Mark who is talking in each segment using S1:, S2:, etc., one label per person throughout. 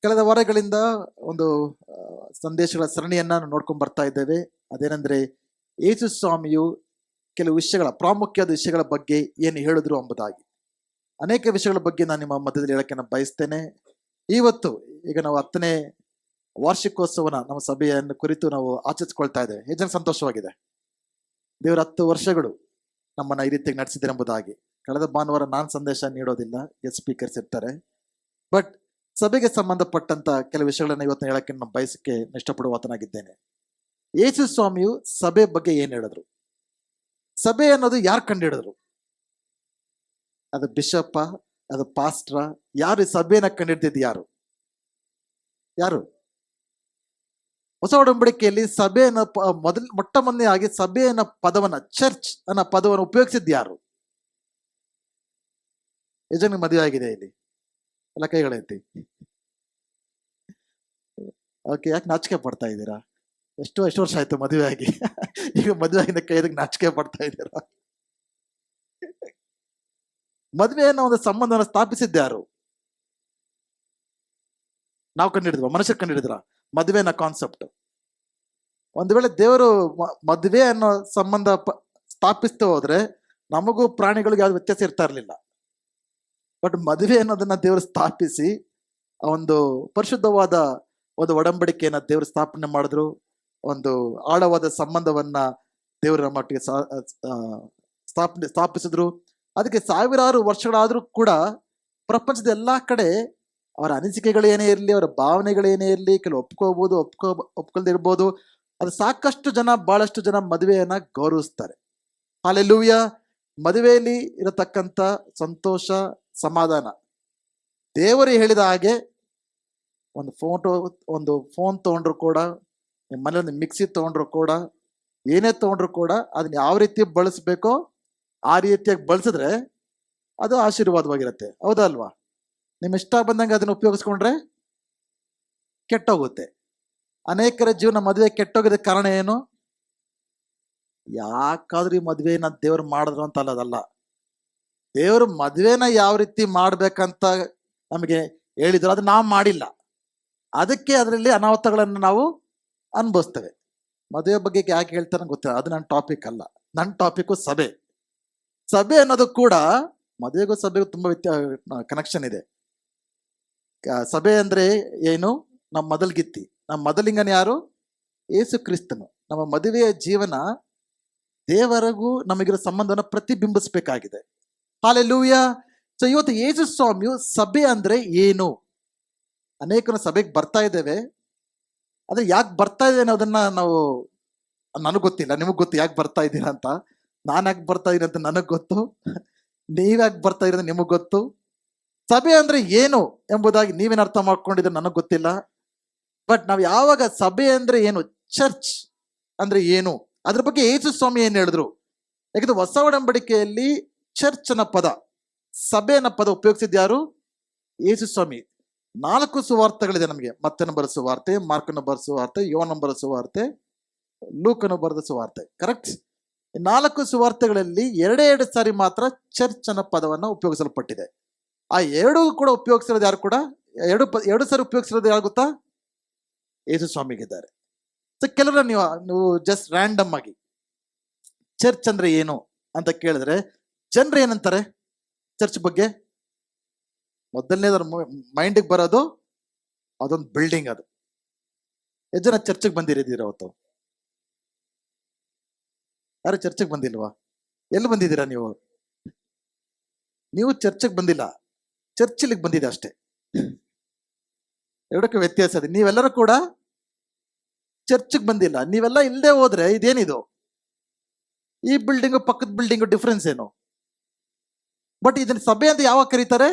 S1: ಕಳೆದ ವಾರಗಳಿಂದ ಒಂದು ಸಂದೇಶಗಳ ಸರಣಿಯನ್ನ ನೋಡ್ಕೊಂಡು ಬರ್ತಾ ಇದ್ದೇವೆ. ಅದೇನೆಂದ್ರೆ ಯೇಸು ಸ್ವಾಮಿಯು ಕೆಲವು ವಿಷಯಗಳ ಪ್ರಾಮುಖ್ಯವಾದ ವಿಷಯಗಳ ಬಗ್ಗೆ ಏನು ಹೇಳಿದ್ರು ಎಂಬುದಾಗಿ ಅನೇಕ ವಿಷಯಗಳ ಬಗ್ಗೆ ನಾನು ನಿಮ್ಮ ಮಧ್ಯದಲ್ಲಿ ಹೇಳಕ್ಕೆ ನಾನು ಬಯಸ್ತೇನೆ. ಇವತ್ತು ಈಗ ನಾವು 10ನೇ ವಾರ್ಷಿಕೋತ್ಸವನ ನಮ್ಮ ಸಭೆಯನ್ನು ಕುರಿತು ನಾವು ಆಚರಿಸ್ಕೊಳ್ತಾ ಇದ್ದೇವೆ. ಹೆಚ್ಚಿನ ಸಂತೋಷವಾಗಿದೆ. ದೇವರ 10 ವರ್ಷಗಳು ನಮ್ಮನ್ನ ಈ ರೀತಿಯಾಗಿ ನಡೆಸಿದ್ದಾರೆ ಎಂಬುದಾಗಿ. ಕಳೆದ ಭಾನುವಾರ ನಾನು ಸಂದೇಶ ನೀಡೋದಿಲ್ಲ, ಗೆಸ್ಟ್ ಸ್ಪೀಕರ್ಸ್ ಇರ್ತಾರೆ. ಬಟ್ ಸಭೆಗೆ ಸಂಬಂಧಪಟ್ಟಂತ ಕೆಲವು ವಿಷಯಗಳನ್ನ ಇವತ್ತು ಹೇಳಕ್ಕೆ ನಾನು ಬಯಸಕ್ಕೆ ಇಷ್ಟಪಡುವಾತನಾಗಿದ್ದೇನೆ. ಯೇಸು ಸ್ವಾಮಿಯು ಸಭೆ ಬಗ್ಗೆ ಏನ್ ಹೇಳಿದ್ರು? ಸಭೆ ಅನ್ನೋದು ಯಾರು ಕಂಡುಹಿಡಿದ್ರು? ಅದು ಬಿಷಪ್ಪ, ಅದು ಪಾಸ್ಟ್ರ? ಯಾರು ಈ ಸಭೆಯನ್ನ ಕಂಡುಹಿಡಿದಿದ್ದು? ಯಾರು? ಹೊಸ ಒಡಂಬಡಿಕೆಯಲ್ಲಿ ಸಭೆಯನ್ನ ಮೊಟ್ಟ ಮೊದಲನೇಯಾಗಿ ಸಭೆಯನ್ನ ಪದವನ್ನ, ಚರ್ಚ್ ಅನ್ನೋ ಪದವನ್ನು ಉಪಯೋಗಿಸಿದ್ದು ಯಾರು? ಯಜಮಾನ ಮದುವೆ ಆಗಿದೆ ಇಲ್ಲಿ ಎಲ್ಲ ಕೈಗಳೈತಿ. ಓಕೆ, ಯಾಕೆ ನಾಚಿಕೆ ಪಡ್ತಾ ಇದ್ದೀರಾ? ಎಷ್ಟು ವರ್ಷ ಆಯ್ತು ಮದುವೆ ಆಗಿ? ಈಗ ಮದುವೆ ಆಗಿನ ಕೈದಾಗ ನಾಚಿಕೆ ಪಡ್ತಾ ಇದ್ದೀರಾ? ಮದುವೆಯನ್ನ ಒಂದು ಸಂಬಂಧವನ್ನು ಸ್ಥಾಪಿಸಿದ್ದು ಯಾರು? ನಾವು ಕಂಡುಹಿಡಿದ್ವ? ಮನುಷ್ಯರು ಕಂಡುಹಿಡಿದ್ರ ಮದುವೆ ಅನ್ನೋ ಕಾನ್ಸೆಪ್ಟ್? ಒಂದು ವೇಳೆ ದೇವರು ಮದುವೆ ಅನ್ನೋ ಸಂಬಂಧ ಸ್ಥಾಪಿಸ್ತಾ ಹೋದ್ರೆ ನಮಗೂ ಪ್ರಾಣಿಗಳಿಗೂ ಯಾವ್ದು ವ್ಯತ್ಯಾಸ ಇರ್ತಾ ಇರ್ಲಿಲ್ಲ. ಬಟ್ ಮದುವೆ ಅನ್ನೋದನ್ನ ದೇವರು ಸ್ಥಾಪಿಸಿ ಆ ಒಂದು ಪರಿಶುದ್ಧವಾದ ಒಂದು ಒಡಂಬಡಿಕೆಯನ್ನ ದೇವರು ಸ್ಥಾಪನೆ ಮಾಡಿದ್ರು. ಒಂದು ಆಳವಾದ ಸಂಬಂಧವನ್ನ ದೇವರ ಮಟ್ಟಿಗೆ ಸ್ಥಾಪಿಸಿದ್ರು. ಅದಕ್ಕೆ ಸಾವಿರಾರು ವರ್ಷಗಳಾದ್ರೂ ಕೂಡ ಪ್ರಪಂಚದ ಎಲ್ಲಾ ಕಡೆ ಅವರ ಅನಿಸಿಕೆಗಳೇನೇ ಇರಲಿ, ಅವರ ಭಾವನೆಗಳೇನೇ ಇರಲಿ, ಕೆಲವು ಒಪ್ಕೊಳ್ದೇ ಇರ್ಬೋದು, ಅದು ಸಾಕಷ್ಟು ಜನ, ಬಹಳಷ್ಟು ಜನ ಮದುವೆಯನ್ನ ಗೌರವಿಸ್ತಾರೆ. ಹಲ್ಲೆಲೂಯಾ. ಮದುವೆಯಲ್ಲಿ ಇರತಕ್ಕಂಥ ಸಂತೋಷ, ಸಮಾಧಾನ ದೇವರು ಹೇಳಿದ ಹಾಗೆ. ಒಂದು ಫೋನ್ ತಗೊಂಡ್ರು ಕೂಡ, ನಿಮ್ಮ ಮನೇಲಿ ಒಂದು ಮಿಕ್ಸಿ ತಗೊಂಡ್ರು ಕೂಡ, ಏನೇ ತಗೊಂಡ್ರು ಕೂಡ ಅದನ್ನ ಯಾವ ರೀತಿ ಬಳಸ್ಬೇಕೋ ಆ ರೀತಿಯಾಗಿ ಬಳಸಿದ್ರೆ ಅದು ಆಶೀರ್ವಾದವಾಗಿರುತ್ತೆ. ಹೌದಾ ಅಲ್ವಾ? ನಿಮ್ ಇಷ್ಟ ಬಂದಂಗೆ ಅದನ್ನ ಉಪಯೋಗಿಸ್ಕೊಂಡ್ರೆ ಕೆಟ್ಟೋಗುತ್ತೆ. ಅನೇಕರ ಜೀವನ ಮದುವೆ ಕೆಟ್ಟೋಗೋದ ಕಾರಣ ಏನು? ಯಾಕಾದ್ರೂ ಈ ಮದುವೆನ ದೇವ್ರು ಮಾಡಿದ್ರು ಅಂತ ಅಲ್ಲದಲ್ಲ. ದೇವರು ಮದುವೆನ ಯಾವ ರೀತಿ ಮಾಡ್ಬೇಕಂತ ನಮಗೆ ಹೇಳಿದ್ರು, ಅದು ನಾವು ಮಾಡಿಲ್ಲ. ಅದಕ್ಕೆ ಅದರಲ್ಲಿ ಅನಾಹುತಗಳನ್ನು ನಾವು ಅನುಭವಿಸ್ತೇವೆ. ಮದುವೆ ಬಗ್ಗೆ ಯಾಕೆ ಹೇಳ್ತಾರೆ ಗೊತ್ತಿಲ್ಲ, ಅದು ನನ್ನ ಟಾಪಿಕ್ ಅಲ್ಲ. ನನ್ನ ಟಾಪಿಕ್ ಸಭೆ. ಸಭೆ ಅನ್ನೋದು ಕೂಡ ಮದುವೆಗೂ ಸಭೆಗೂ ತುಂಬಾ ಕನೆಕ್ಷನ್ ಇದೆ. ಸಭೆ ಅಂದ್ರೆ ಏನು? ನಮ್ಮ ಮೊದಲ್ಗಿತ್ತಿ, ನಮ್ಮ ಮೊದಲಿಂಗನ ಯಾರು? ಯೇಸು ಕ್ರಿಸ್ತನು. ನಮ್ಮ ಮದುವೆಯ ಜೀವನ ದೇವರಿಗೂ ನಮಗಿರೋ ಸಂಬಂಧವನ್ನು ಪ್ರತಿಬಿಂಬಿಸ್ಬೇಕಾಗಿದೆ. ಹಲ್ಲೆಲೂಯಾ. ಸೊ ಇವತ್ತು ಯೇಸು ಸ್ವಾಮಿಯು ಸಭೆ ಅಂದ್ರೆ ಏನು? ಅನೇಕರು ಸಭೆಗೆ ಬರ್ತಾ ಇದ್ದೇವೆ, ಆದ್ರೆ ಯಾಕೆ ಬರ್ತಾ ಇದೆ ಅನ್ನೋದನ್ನ ನನಗೆ ಗೊತ್ತಿಲ್ಲ. ನಿಮಗ್ ಗೊತ್ತು ಯಾಕೆ ಬರ್ತಾ ಇದ್ದೀರಾ ಅಂತ. ನಾನು ಯಾಕೆ ಬರ್ತಾ ಇದ್ದೀನಿ ಅಂತ ನನಗ್ ಗೊತ್ತು. ನೀವ್ಯಾಕೆ ಬರ್ತಾ ಇರೋದು ನಿಮಗ್ ಗೊತ್ತು. ಸಭೆ ಅಂದ್ರೆ ಏನು ಎಂಬುದಾಗಿ ನೀವೇನು ಅರ್ಥ ಮಾಡ್ಕೊಂಡಿದ್ರೆ ನನಗ್ ಗೊತ್ತಿಲ್ಲ. ಬಟ್ ನಾವು ಯಾವಾಗ ಸಭೆ ಅಂದ್ರೆ ಏನು, ಚರ್ಚ್ ಅಂದ್ರೆ ಏನು, ಅದ್ರ ಬಗ್ಗೆ ಯೇಸು ಸ್ವಾಮಿ ಏನ್ ಹೇಳಿದ್ರು? ಯಾಕಂದ್ರೆ ಹೊಸ ಒಡಂಬಡಿಕೆಯಲ್ಲಿ ಚರ್ಚ್ ಅನ್ನೋ ಪದ, ಸಭೆ ಅನ್ನೋ ಪದ ಉಪಯೋಗಿಸಿದ ಯಾರು? ಯೇಸು ಸ್ವಾಮಿ. 4 ಸುವಾರ್ತೆಗಳಿದೆ ನಮಗೆ. ಮತ್ತನ ಬರೆದ ಸುವಾರ್ತೆ, ಮಾರ್ಕನ ಬರೆದ ಸುವಾರ್ತೆ, ಯೋಹನ ಬರೆದ ಸುವಾರ್ತೆ, ಲೂಕನ ಬರೆದ ಸುವಾರ್ತೆ. ಕರೆಕ್ಟ್? 4 ಸುವಾರ್ತೆಗಳಲ್ಲಿ 2 ಸಾರಿ ಮಾತ್ರ ಚರ್ಚ್ ಅನ್ನೋ ಪದವನ್ನ ಉಪಯೋಗಿಸಲ್ಪಟ್ಟಿದೆ. ಆ 2 ಕೂಡ ಉಪಯೋಗಿಸಿರೋದು ಯಾರು? ಕೂಡ 2 ಸಾರಿ ಉಪಯೋಗಿಸಿರೋದು ಯಾರು ಗೊತ್ತಾ? ಯೇಸು ಸ್ವಾಮಿಗಿದ್ದಾರೆ. ಸೊ ಕೆಲವರು ನೀವು ಜಸ್ಟ್ ರ್ಯಾಂಡಮ್ ಆಗಿ ಚರ್ಚ್ ಅಂದ್ರೆ ಏನು ಅಂತ ಕೇಳಿದ್ರೆ ಜನರು ಏನಂತಾರೆ ಚರ್ಚ್ ಬಗ್ಗೆ? ಮೊದಲನೇದ್ರ ಮೈಂಡಿಗೆ ಬರೋದು ಅದೊಂದು ಬಿಲ್ಡಿಂಗ್. ಅದು ಎಷ್ಟು ಜನ ಚರ್ಚ್ಗೆ ಬಂದಿರಿದ್ದೀರ ಅವತ್ತು? ಯಾರು ಚರ್ಚ್ಗೆ ಬಂದಿಲ್ವಾ? ಎಲ್ಲಿ ಬಂದಿದ್ದೀರಾ ನೀವು? ನೀವು ಚರ್ಚ್ಗೆ ಬಂದಿಲ್ಲ, ಚರ್ಚ್ ಇಲ್ಲಿಗೆ ಬಂದಿದೆ ಅಷ್ಟೇ. ಎರಡಕ್ಕೂ ವ್ಯತ್ಯಾಸ ಇದೆ. ನೀವೆಲ್ಲರೂ ಕೂಡ ಚರ್ಚ್ಗೆ ಬಂದಿಲ್ಲ. ನೀವೆಲ್ಲ ಇಲ್ಲದೆ ಹೋದ್ರೆ ಇದೇನಿದು? ಈ ಬಿಲ್ಡಿಂಗು ಪಕ್ಕದ ಬಿಲ್ಡಿಂಗು ಡಿಫ್ರೆನ್ಸ್ ಏನು? ಬಟ್ ಇದನ್ನ ಸಭೆ ಅಂತ ಯಾವಾಗ ಕರೀತಾರೆ?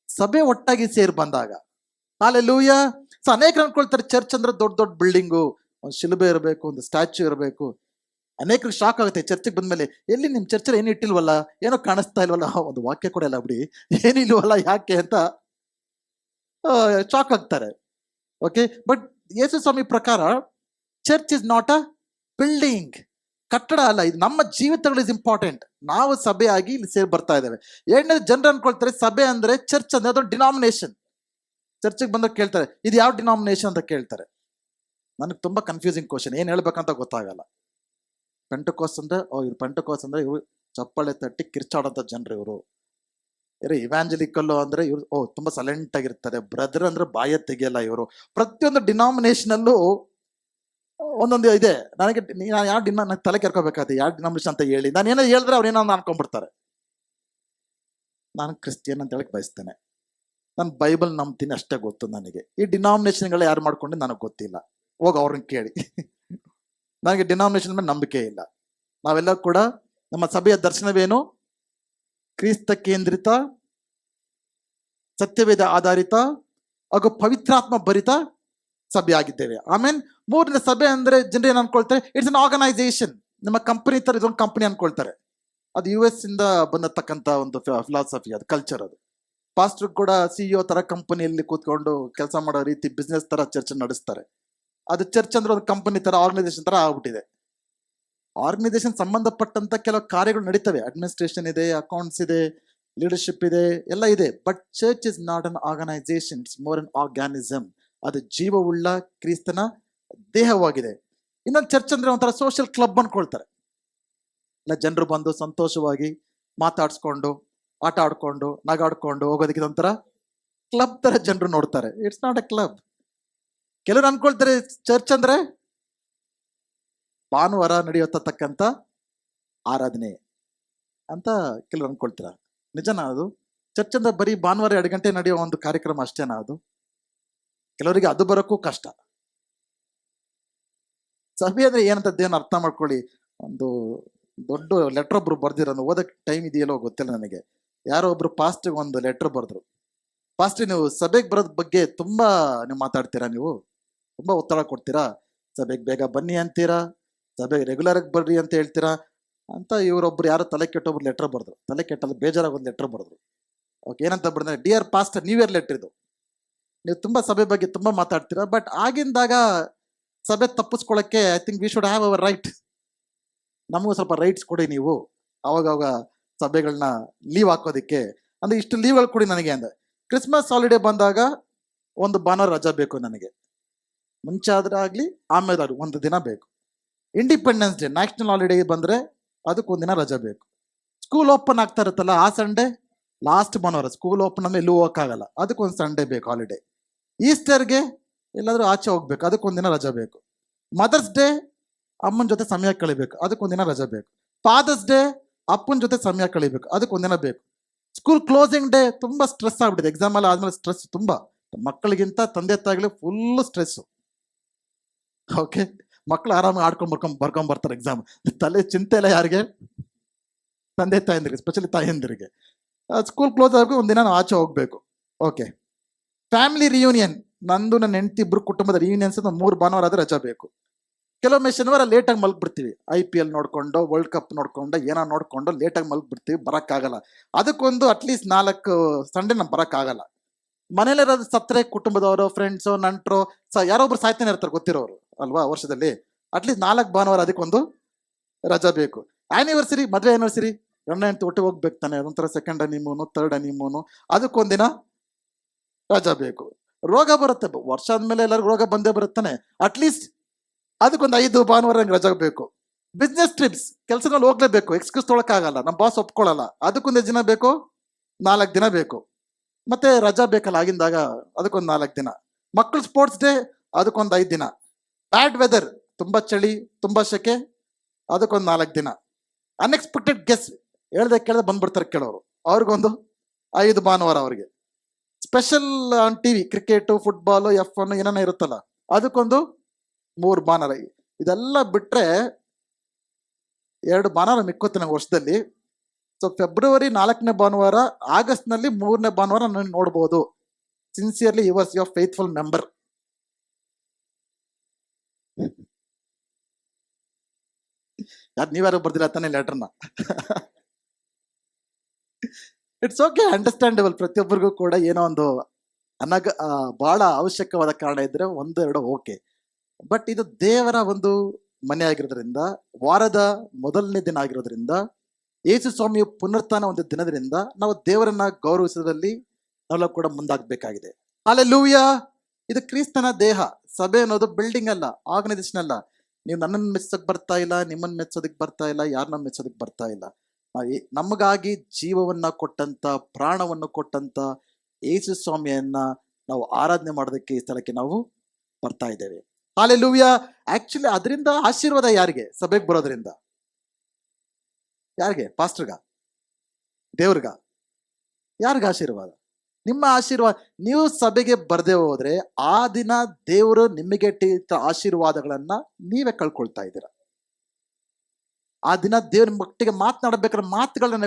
S1: ಸಭೆ ಒಟ್ಟಾಗಿ ಸೇರಿ ಬಂದಾಗ. ಹಲ್ಲೆಲೂಯಾ. ಸೊ ಅನೇಕರು ಅನ್ಕೊಳ್ತಾರೆ ಚರ್ಚ್ ಅಂದ್ರೆ ದೊಡ್ಡ ದೊಡ್ಡ ಬಿಲ್ಡಿಂಗು, ಒಂದು ಶಿಲುಬೆ ಇರಬೇಕು, ಒಂದು ಸ್ಟ್ಯಾಚ್ಯೂ ಇರಬೇಕು. ಅನೇಕರು ಶಾಕ್ ಆಗುತ್ತೆ ಚರ್ಚಿಗೆ ಬಂದ್ಮೇಲೆ. ಎಲ್ಲಿ ನಿಮ್ ಚರ್ಚಲ್ಲಿ ಏನು ಇಟ್ಟಿಲ್ವಲ್ಲ, ಏನೋ ಕಾಣಿಸ್ತಾ ಇಲ್ವಲ್ಲ, ಒಂದು ವಾಕ್ಯ ಕೂಡ ಇಲ್ಲ ಬಿಡಿ, ಏನಿಲ್ವಲ್ಲ, ಯಾಕೆ ಅಂತ ಶಾಕ್ ಆಗ್ತಾರೆ. ಓಕೆ, ಬಟ್ ಯೇಸು ಸ್ವಾಮಿ ಪ್ರಕಾರ church is not a building, ಕಟ್ಟಡ ಅಲ್ಲ. ಇದು ನಮ್ಮ ಜೀವಿತಗಳು ಇಸ್ ಇಂಪಾರ್ಟೆಂಟ್. ನಾವು ಸಭೆಯಾಗಿ ಇಲ್ಲಿ ಸೇರಿ ಬರ್ತಾ ಇದ್ದೇವೆ. ಎರಡನೇದು ಜನರು ಅನ್ಕೊಳ್ತಾರೆ ಸಭೆ ಅಂದ್ರೆ ಚರ್ಚ್ ಅಂದ್ರೆ ಅದೊಂದು ಡಿನಾಮಿನೇಷನ್. ಚರ್ಚಿಗೆ ಬಂದಾಗ ಕೇಳ್ತಾರೆ, ಇದು ಯಾವ ಡಿನಾಮಿನೇಷನ್ ಅಂತ ಕೇಳ್ತಾರೆ. ನನಗೆ ತುಂಬಾ ಕನ್ಫ್ಯೂಸಿಂಗ್ ಕ್ವಶನ್, ಏನ್ ಹೇಳ್ಬೇಕಂತ ಗೊತ್ತಾಗಲ್ಲ. ಪೆಂಟಕೋಸ್ ಅಂದ್ರೆ ಇವ್ರು ಪೆಂಟಕೋಸ್ ಅಂದ್ರೆ ಇವ್ರು ಚಪ್ಪಾಳೆ ತಟ್ಟಿ ಕಿರ್ಚಾಡೋಂಥ ಜನರು ಇವರು. ಇವ್ಯಾನ್ಜಲಿಕಲ್ಲು ಅಂದ್ರೆ ಇವ್ರು ತುಂಬಾ ಸೈಲೆಂಟ್ ಆಗಿರ್ತಾರೆ. ಬ್ರದರ್ ಅಂದ್ರೆ ಬಾಯ ತೆಗಿಯಲ್ಲ ಇವರು. ಪ್ರತಿಯೊಂದು ಡಿನಾಮಿನೇಷನ್ ಅಲ್ಲೂ ಒಂದೊಂದು ಇದೆ. ನನಗೆ ನಾನು ಯಾವ ನನಗೆ ತಲೆ ಕೆರ್ಕೋಬೇಕಾದ್ರೆ ಯಾವ ಡಿನಾಮಿನೇಷನ್ ಅಂತ ಹೇಳಿ, ನಾನು ಏನೋ ಹೇಳಿದ್ರೆ ಅವ್ರು ಏನೋ ಅನ್ಕೊಂಡ್ಬಿಡ್ತಾರೆ. ನಾನು ಕ್ರಿಶ್ಚಿಯನ್ ಅಂತ ಹೇಳಕ್ ಬಯಸ್ತೇನೆ. ನಾನು ಬೈಬಲ್ ನಂಬ್ತೀನಿ ಅಷ್ಟೇ ಗೊತ್ತು ನನಗೆ. ಈ ಡಿನಾಮಿನೇಷನ್ಗಳು ಯಾರು ಮಾಡ್ಕೊಂಡು ನನಗೆ ಗೊತ್ತಿಲ್ಲ. ಹೋಗಿ ಅವ್ರನ್ನ ಕೇಳಿ. ನನಗೆ ಡಿನಾಮಿನೇಷನ್ ಮೇಲೆ ನಂಬಿಕೆ ಇಲ್ಲ. ನಾವೆಲ್ಲ ಕೂಡ ನಮ್ಮ ಸಭೆಯ ದರ್ಶನವೇನು? ಕ್ರಿಸ್ತ ಕೇಂದ್ರಿತ, ಸತ್ಯವೇದ ಆಧಾರಿತ ಹಾಗೂ ಪವಿತ್ರಾತ್ಮ ಭರಿತ ಸಭೆ ಆಗಿದ್ದೇವೆ. ಆಮೇಲೆ ಮೂರನೇ ಸಭೆ ಅಂದ್ರೆ ಜನರು ಏನ್ ಅನ್ಕೊಳ್ತಾರೆ, ಇಟ್ಸ್ ಅನ್ ಆರ್ಗನೈಸೇಷನ್. ನಿಮ್ಮ ಕಂಪನಿ ತರ ಇದೊಂದು ಕಂಪನಿ ಅನ್ಕೊಳ್ತಾರೆ. ಅದು US ಇಂದ ಬಂದತಕ್ಕಂತ ಒಂದು ಫಿಲಾಸಫಿ, ಅದು ಕಲ್ಚರ್. ಅದು ಪಾಸ್ಟರ್ ಕೂಡ CEO ತರ ಕಂಪನಿಯಲ್ಲಿ ಕೂತ್ಕೊಂಡು ಕೆಲಸ ಮಾಡೋ ರೀತಿ ಬಿಸ್ನೆಸ್ ತರ ಚರ್ಚ್ ನಡೆಸ್ತಾರೆ. ಅದು ಚರ್ಚ್ ಅಂದ್ರೆ ಒಂದು ಕಂಪನಿ ತರ, ಆರ್ಗನೈಸೇಷನ್ ತರ ಆಗ್ಬಿಟ್ಟಿದೆ. ಆರ್ಗನೈಸೇಷನ್ ಸಂಬಂಧಪಟ್ಟಂತ ಕೆಲವು ಕಾರ್ಯಗಳು ನಡೀತವೆ. ಅಡ್ಮಿನಿಸ್ಟ್ರೇಷನ್ ಇದೆ, ಅಕೌಂಟ್ಸ್ ಇದೆ, ಲೀಡರ್ಶಿಪ್ ಇದೆ, ಎಲ್ಲ ಇದೆ. But church is not an organisation, it's more an organism. ಅದು ಜೀವವುಳ್ಳ ಕ್ರಿಸ್ತನ ದೇಹವಾಗಿದೆ. ಇನ್ನೊಂದು ಚರ್ಚ್ ಅಂದ್ರೆ ಒಂಥರ ಸೋಷಿಯಲ್ ಕ್ಲಬ್ ಅನ್ಕೊಳ್ತಾರೆ. ಇಲ್ಲ, ಜನರು ಬಂದು ಸಂತೋಷವಾಗಿ ಮಾತಾಡ್ಸ್ಕೊಂಡು, ಆಟ ಆಡ್ಕೊಂಡು, ನಗಾಡ್ಕೊಂಡು ಹೋಗೋದಕ್ಕೆ ಒಂಥರ ಕ್ಲಬ್ ತರ ಜನರು ನೋಡ್ತಾರೆ. It's not A club. ಕೆಲವರು ಅನ್ಕೊಳ್ತಾರೆ ಚರ್ಚ್ ಅಂದ್ರೆ ಭಾನುವಾರ ನಡೆಯತಕ್ಕಂಥ ಆರಾಧನೆ ಅಂತ ಕೆಲವರು ಅನ್ಕೊಳ್ತೀರ. ನಿಜನಾ ಅದು? ಚರ್ಚ್ ಅಂದ್ರೆ ಬರೀ ಭಾನುವಾರ 2 ಗಂಟೆ ನಡೆಯೋ ಒಂದು ಕಾರ್ಯಕ್ರಮ ಅಷ್ಟೇನಾ ಅದು? ಕೆಲವರಿಗೆ ಅದು ಬರೋಕ್ಕೂ ಕಷ್ಟ. ಸಭೆ ಅಂದ್ರೆ ಏನಂತ ದೇವನ ಅರ್ಥ ಮಾಡ್ಕೊಳ್ಳಿ. ಒಂದು ದೊಡ್ಡ ಲೆಟರ್ ಒಬ್ರು ಬರ್ದಿರೋ, ಓದಕ್ಕೆ ಟೈಮ್ ಇದೆಯಲ್ಲೋ ಗೊತ್ತಿಲ್ಲ ನನಗೆ. ಯಾರೋ ಒಬ್ರು ಪಾಸ್ಟ್ಗೆ ಒಂದು ಲೆಟರ್ ಬರೆದ್ರು. ಪಾಸ್ಟ್, ನೀವು ಸಭೆಗೆ ಬರೋದ್ ಬಗ್ಗೆ ತುಂಬಾ ನೀವು ಮಾತಾಡ್ತೀರಾ, ನೀವು ತುಂಬಾ ಒತ್ತಡ ಕೊಡ್ತೀರಾ, ಸಭೆಗೆ ಬೇಗ ಬನ್ನಿ ಅಂತೀರಾ, ಸಭೆಗೆ ರೆಗ್ಯುಲರ್ ಆಗಿ ಬರ್ರಿ ಅಂತ ಹೇಳ್ತೀರಾ ಅಂತ. ಇವರೊಬ್ರು ಯಾರೋ ತಲೆ ಕೆಟ್ಟೊಬ್ರು ಲೆಟರ್ ಬರೆದ್ರು. ತಲೆ ಕೆಟ್ಟಲ್ಲಿ ಬೇಜಾರಾಗಿ ಒಂದು ಲೆಟರ್ ಬರೆದ್ರು. ಓಕೆ, ಏನಂತ ಬರೆದ್ರೆ, dear pastor, new year letter ಇದು. ನೀವು ತುಂಬಾ ಸಭೆ ಬಗ್ಗೆ ತುಂಬಾ ಮಾತಾಡ್ತೀರಾ, ಬಟ್ ಆಗಿಂದಾಗ ಸಭೆ ತಪ್ಪಿಸ್ಕೊಳ್ಳೋಕ್ಕೆ I think we should have our right. ನಮಗೂ ಸ್ವಲ್ಪ ರೈಟ್ಸ್ ಕೊಡಿ ನೀವು, ಅವಾಗ ಸಭೆಗಳನ್ನ ಲೀವ್ ಹಾಕೋದಿಕ್ಕೆ. ಅಂದ್ರೆ ಇಷ್ಟು ಲೀವ್ಗಳು ಕೊಡಿ ನನಗೆ ಅಂದೆ. ಕ್ರಿಸ್ಮಸ್ ಹಾಲಿಡೇ ಬಂದಾಗ ಒಂದು ಭಾನುವಾರ ರಜಾ ಬೇಕು ನನಗೆ. ಮುಂಚೆ ಆದ್ರೆ ಆಗ್ಲಿ, ಆಮೇಲೆ ಅದು ಒಂದು ದಿನ ಬೇಕು. ಇಂಡಿಪೆಂಡೆನ್ಸ್ ಡೇ, ನ್ಯಾಷನಲ್ ಹಾಲಿಡೇ ಬಂದ್ರೆ ಅದಕ್ಕೊಂದಿನ ರಜಾ ಬೇಕು. ಸ್ಕೂಲ್ ಓಪನ್ ಆಗ್ತಾ ಇರುತ್ತಲ್ಲ, ಆ ಸಂಡೇ ಲಾಸ್ಟ್ ಭಾನುವಾರ, ಸ್ಕೂಲ್ ಓಪನ್ ಅಂದ್ರೆ ಎಲ್ಲೂ ಹೋಗಕ್ಕಾಗಲ್ಲ, ಅದಕ್ಕೊಂದು ಸಂಡೇ ಬೇಕು ಹಾಲಿಡೇ. ಈಸ್ಟರ್ಗೆ ಎಲ್ಲಾದ್ರೂ ಆಚೆ ಹೋಗ್ಬೇಕು, ಅದಕ್ಕೊಂದಿನ ರಜಾ ಬೇಕು. ಮದರ್ಸ್ ಡೇ ಅಮ್ಮನ ಜೊತೆ ಸಮಯ ಕಳಿಬೇಕು, ಅದಕ್ಕೊಂದಿನ ರಜಾ ಬೇಕು. ಫಾದರ್ಸ್ ಡೇ ಅಪ್ಪನ ಜೊತೆ ಸಮಯ ಕಳಿಬೇಕು, ಅದಕ್ಕೊಂದಿನ ಬೇಕು. ಸ್ಕೂಲ್ ಕ್ಲೋಸಿಂಗ್ ಡೇ ತುಂಬಾ ಸ್ಟ್ರೆಸ್ ಆಗ್ಬಿಟ್ಟಿದೆ. ಎಕ್ಸಾಮ್ ಎಲ್ಲ ಆದ್ಮೇಲೆ ಸ್ಟ್ರೆಸ್ ತುಂಬಾ, ಮಕ್ಕಳಿಗಿಂತ ತಂದೆ ತಾಯಿಗಳಿಗೆ ಫುಲ್ ಸ್ಟ್ರೆಸ್. ಓಕೆ, ಮಕ್ಕಳು ಆರಾಮಾಗಿ ಬರ್ಕೊಂಡ್ ಬರ್ತಾರೆ ಎಕ್ಸಾಮ್. ತಲೆ ಚಿಂತೆ ಇಲ್ಲ ಯಾರಿಗೆ? ತಂದೆ ತಾಯಂದಿರಿಗೆ, ಸ್ಪೆಷಲಿ ತಾಯಂದಿರಿಗೆ. ಸ್ಕೂಲ್ ಕ್ಲೋಸ್ ಆಗಿ ಒಂದಿನ ನಾವು ಆಚೆ ಹೋಗ್ಬೇಕು. ಓಕೆ, ಫ್ಯಾಮಿಲಿ ರಿಯೂನಿಯನ್, ನಂದು ನನ್ನ ಹೆಂಡತಿ ಇಬ್ರು ಕುಟುಂಬದ ರಿಯೂನಿಯನ್ಸ್ 3 ಭಾನುವಾರ ಆದ್ರೆ ರಜಾ ಬೇಕು. ಕೆಲವೊಮ್ಮೆ ಶನಿವಾರ ಲೇಟಾಗಿ ಮಲ್ಗ್ಬಿಡ್ತೀವಿ, IPL ನೋಡ್ಕೊಂಡು, ವರ್ಲ್ಡ್ ಕಪ್ ನೋಡ್ಕೊಂಡು, ಏನೋ ನೋಡ್ಕೊಂಡು ಲೇಟಾಗಿ ಮಲ್ಗ್ಬಿಡ್ತೀವಿ, ಬರೋಕ್ಕಾಗಲ್ಲ. ಅದಕ್ಕೊಂದು ಅಟ್ಲೀಸ್ಟ್ 4 ಸಂಡೇ ನಮ್ಗೆ ಬರೋಕ್ಕಾಗಲ್ಲ. ಮನೇಲಿರೋದು ಸತ್ತರೆ ಕುಟುಂಬದವರು, ಫ್ರೆಂಡ್ಸು, ನಂಟರು, ಯಾರೊಬ್ರು ಸಾಯ್ತಾನೆ ಇರ್ತಾರೆ ಗೊತ್ತಿರೋರು ಅಲ್ವಾ ವರ್ಷದಲ್ಲಿ. ಅಟ್ಲೀಸ್ಟ್ 4 ಭಾನುವಾರ ಅದಕ್ಕೊಂದು ರಜಾ ಬೇಕು. ಆನಿವರ್ಸರಿ, ಮದುವೆ ಆನಿವರ್ಸರಿ, ಗಂಡ ಹೆಂಡತಿ ಒಟ್ಟಿಗೆ ಹೋಗ್ಬೇಕು ತಾನೆ, ಅದೊಂಥರ ಸೆಕೆಂಡ್ ಹನಿಮೂನು, ಥರ್ಡ್ ಹನಿಮೂನು, ಅದಕ್ಕೊಂದಿನ ರಜಾ ಬೇಕು. ರೋಗ ಬರುತ್ತೆ, ವರ್ಷ ಆದ್ಮೇಲೆ ಎಲ್ಲರಿಗೂ ರೋಗ ಬಂದೇ ಬರುತ್ತಾನೆ, ಅಟ್ಲೀಸ್ಟ್ ಅದಕ್ಕೊಂದು 5 ಭಾನುವಾರ ರಜಾ ಬೇಕು. ಬಿಸ್ನೆಸ್ ಟ್ರಿಪ್ಸ್, ಕೆಲಸಗಳು ಹೋಗ್ಲೇಬೇಕು, ಎಕ್ಸ್ಕ್ಯೂಸ್ ತೊಗೊಳಕ್ಕಾಗಲ್ಲ, ನಮ್ಮ ಬಾಸ್ ಒಪ್ಕೊಳ್ಳಲ್ಲ, ಅದಕ್ಕೊಂದು ದಿನ ಬೇಕು, 4 ದಿನ ಬೇಕು. ಮತ್ತೆ ರಜಾ ಬೇಕಲ್ಲ ಆಗಿಂದಾಗ, ಅದಕ್ಕೊಂದು 4 ದಿನ. ಮಕ್ಕಳು ಸ್ಪೋರ್ಟ್ಸ್ ಡೇ, ಅದಕ್ಕೊಂದು 5 ದಿನ. ಬ್ಯಾಡ್ ವೆದರ್, ತುಂಬಾ ಚಳಿ, ತುಂಬಾ ಸೆಕೆ, ಅದಕ್ಕೊಂದು 4 ದಿನ. ಅನ್ಎಕ್ಸ್ಪೆಕ್ಟೆಡ್ ಗೆಸ್ಟ್, ಕೇಳ್ದೆ ಬಂದ್ಬಿಡ್ತಾರೆ ಕೆಲವರು, ಅವ್ರಿಗೊಂದು 5 ಭಾನುವಾರ ಅವ್ರಿಗೆ. Special on TV, cricket, football, F1 ಏನೇನೋ ಇರುತ್ತಲ್ಲ, ಅದಕ್ಕೊಂದು 3 ಭಾನುವಾರ. ಇದೆಲ್ಲ ಬಿಟ್ರೆ 2 ಭಾನುವಾರ ಮಿಕ್ಕುತ್ತೆ ನಂಗೆ ವರ್ಷದಲ್ಲಿ. ಸೊ ಫೆಬ್ರವರಿ 4ನೇ ಭಾನುವಾರ, ಆಗಸ್ಟ್ನಲ್ಲಿ 3ನೇ ಭಾನುವಾರ ನಾನು ನೋಡ್ಬೋದು. Sincerely yours, your faithful member. ಯಾರು ನೀವ್ಯಾರು ಬರ್ದಿಲ್ಲ ತಾನೆ ಲೆಟರ್ನ? It's okay, understandable. ಪ್ರತಿಯೊಬ್ಬರಿಗೂ ಕೂಡ ಏನೋ ಒಂದು ಬಹಳ ಅವಶ್ಯಕವಾದ ಕಾರಣ ಇದ್ರೆ 1-2 ಓಕೆ. ಬಟ್ ಇದು ದೇವರ ಒಂದು ಮನೆ ಆಗಿರೋದ್ರಿಂದ, ವಾರದ ಮೊದಲನೇ ದಿನ ಆಗಿರೋದ್ರಿಂದ, ಯೇಸು ಸ್ವಾಮಿಯ ಪುನರುತ್ಥಾನ ಒಂದು ದಿನದಿಂದ ನಾವು ದೇವರನ್ನ ಗೌರವಿಸೋದ್ರಲ್ಲಿ ನಾವೆಲ್ಲ ಕೂಡ ಮುಂದಾಗಬೇಕಾಗಿದೆ. ಹಲ್ಲೆಲೂಯ. ಇದು ಕ್ರಿಸ್ತನ ದೇಹ. ಸಭೆ ಅನ್ನೋದು ಬಿಲ್ಡಿಂಗ್ ಅಲ್ಲ, ಆರ್ಗನೈಸೇಷನ್ ಅಲ್ಲ. ನೀವು ನನ್ನನ್ನು ಮೆಚ್ಚೋದಕ್ಕೆ ಬರ್ತಾ ಇಲ್ಲ, ನಿಮ್ಮನ್ನು ಮೆಚ್ಚೋದಕ್ಕೆ ಬರ್ತಾ ಇಲ್ಲ, ಯಾರನ್ನ ಮೆಚ್ಚೋದಕ್ಕೆ ಬರ್ತಾ ಇಲ್ಲ. ನಮಗಾಗಿ ಜೀವವನ್ನ ಕೊಟ್ಟಂತ, ಪ್ರಾಣವನ್ನು ಕೊಟ್ಟಂತ ಯೇಸು ಸ್ವಾಮಿಯನ್ನ ನಾವು ಆರಾಧನೆ ಮಾಡೋದಕ್ಕೆ ಈ ಸ್ಥಳಕ್ಕೆ ನಾವು ಬರ್ತಾ ಇದ್ದೇವೆ. ಹಲ್ಲೆಲೂಯ. ಆಕ್ಚುಲಿ ಅದರಿಂದ ಆಶೀರ್ವಾದ ಯಾರಿಗೆ? ಸಭೆಗೆ ಬರೋದ್ರಿಂದ ಯಾರಿಗೆ? ಪಾಸ್ಟರ್ಗ? ದೇವ್ರಿಗ? ಯಾರಿಗ ಆಶೀರ್ವಾದ? ನಿಮ್ಮ ಆಶೀರ್ವಾದ. ನೀವು ಸಭೆಗೆ ಬರದೆ ಹೋದ್ರೆ ಆ ದಿನ ದೇವರು ನಿಮಗೆ ಆಶೀರ್ವಾದಗಳನ್ನ ನೀವೇ ಕಳ್ಕೊಳ್ತಾ ಇದ್ದೀರಾ. ಆ ದಿನ ದೇವ್ರ ಮಟ್ಟಿಗೆ ಮಾತನಾಡಬೇಕಾದ್ರೆ ಮಾತುಗಳನ್ನ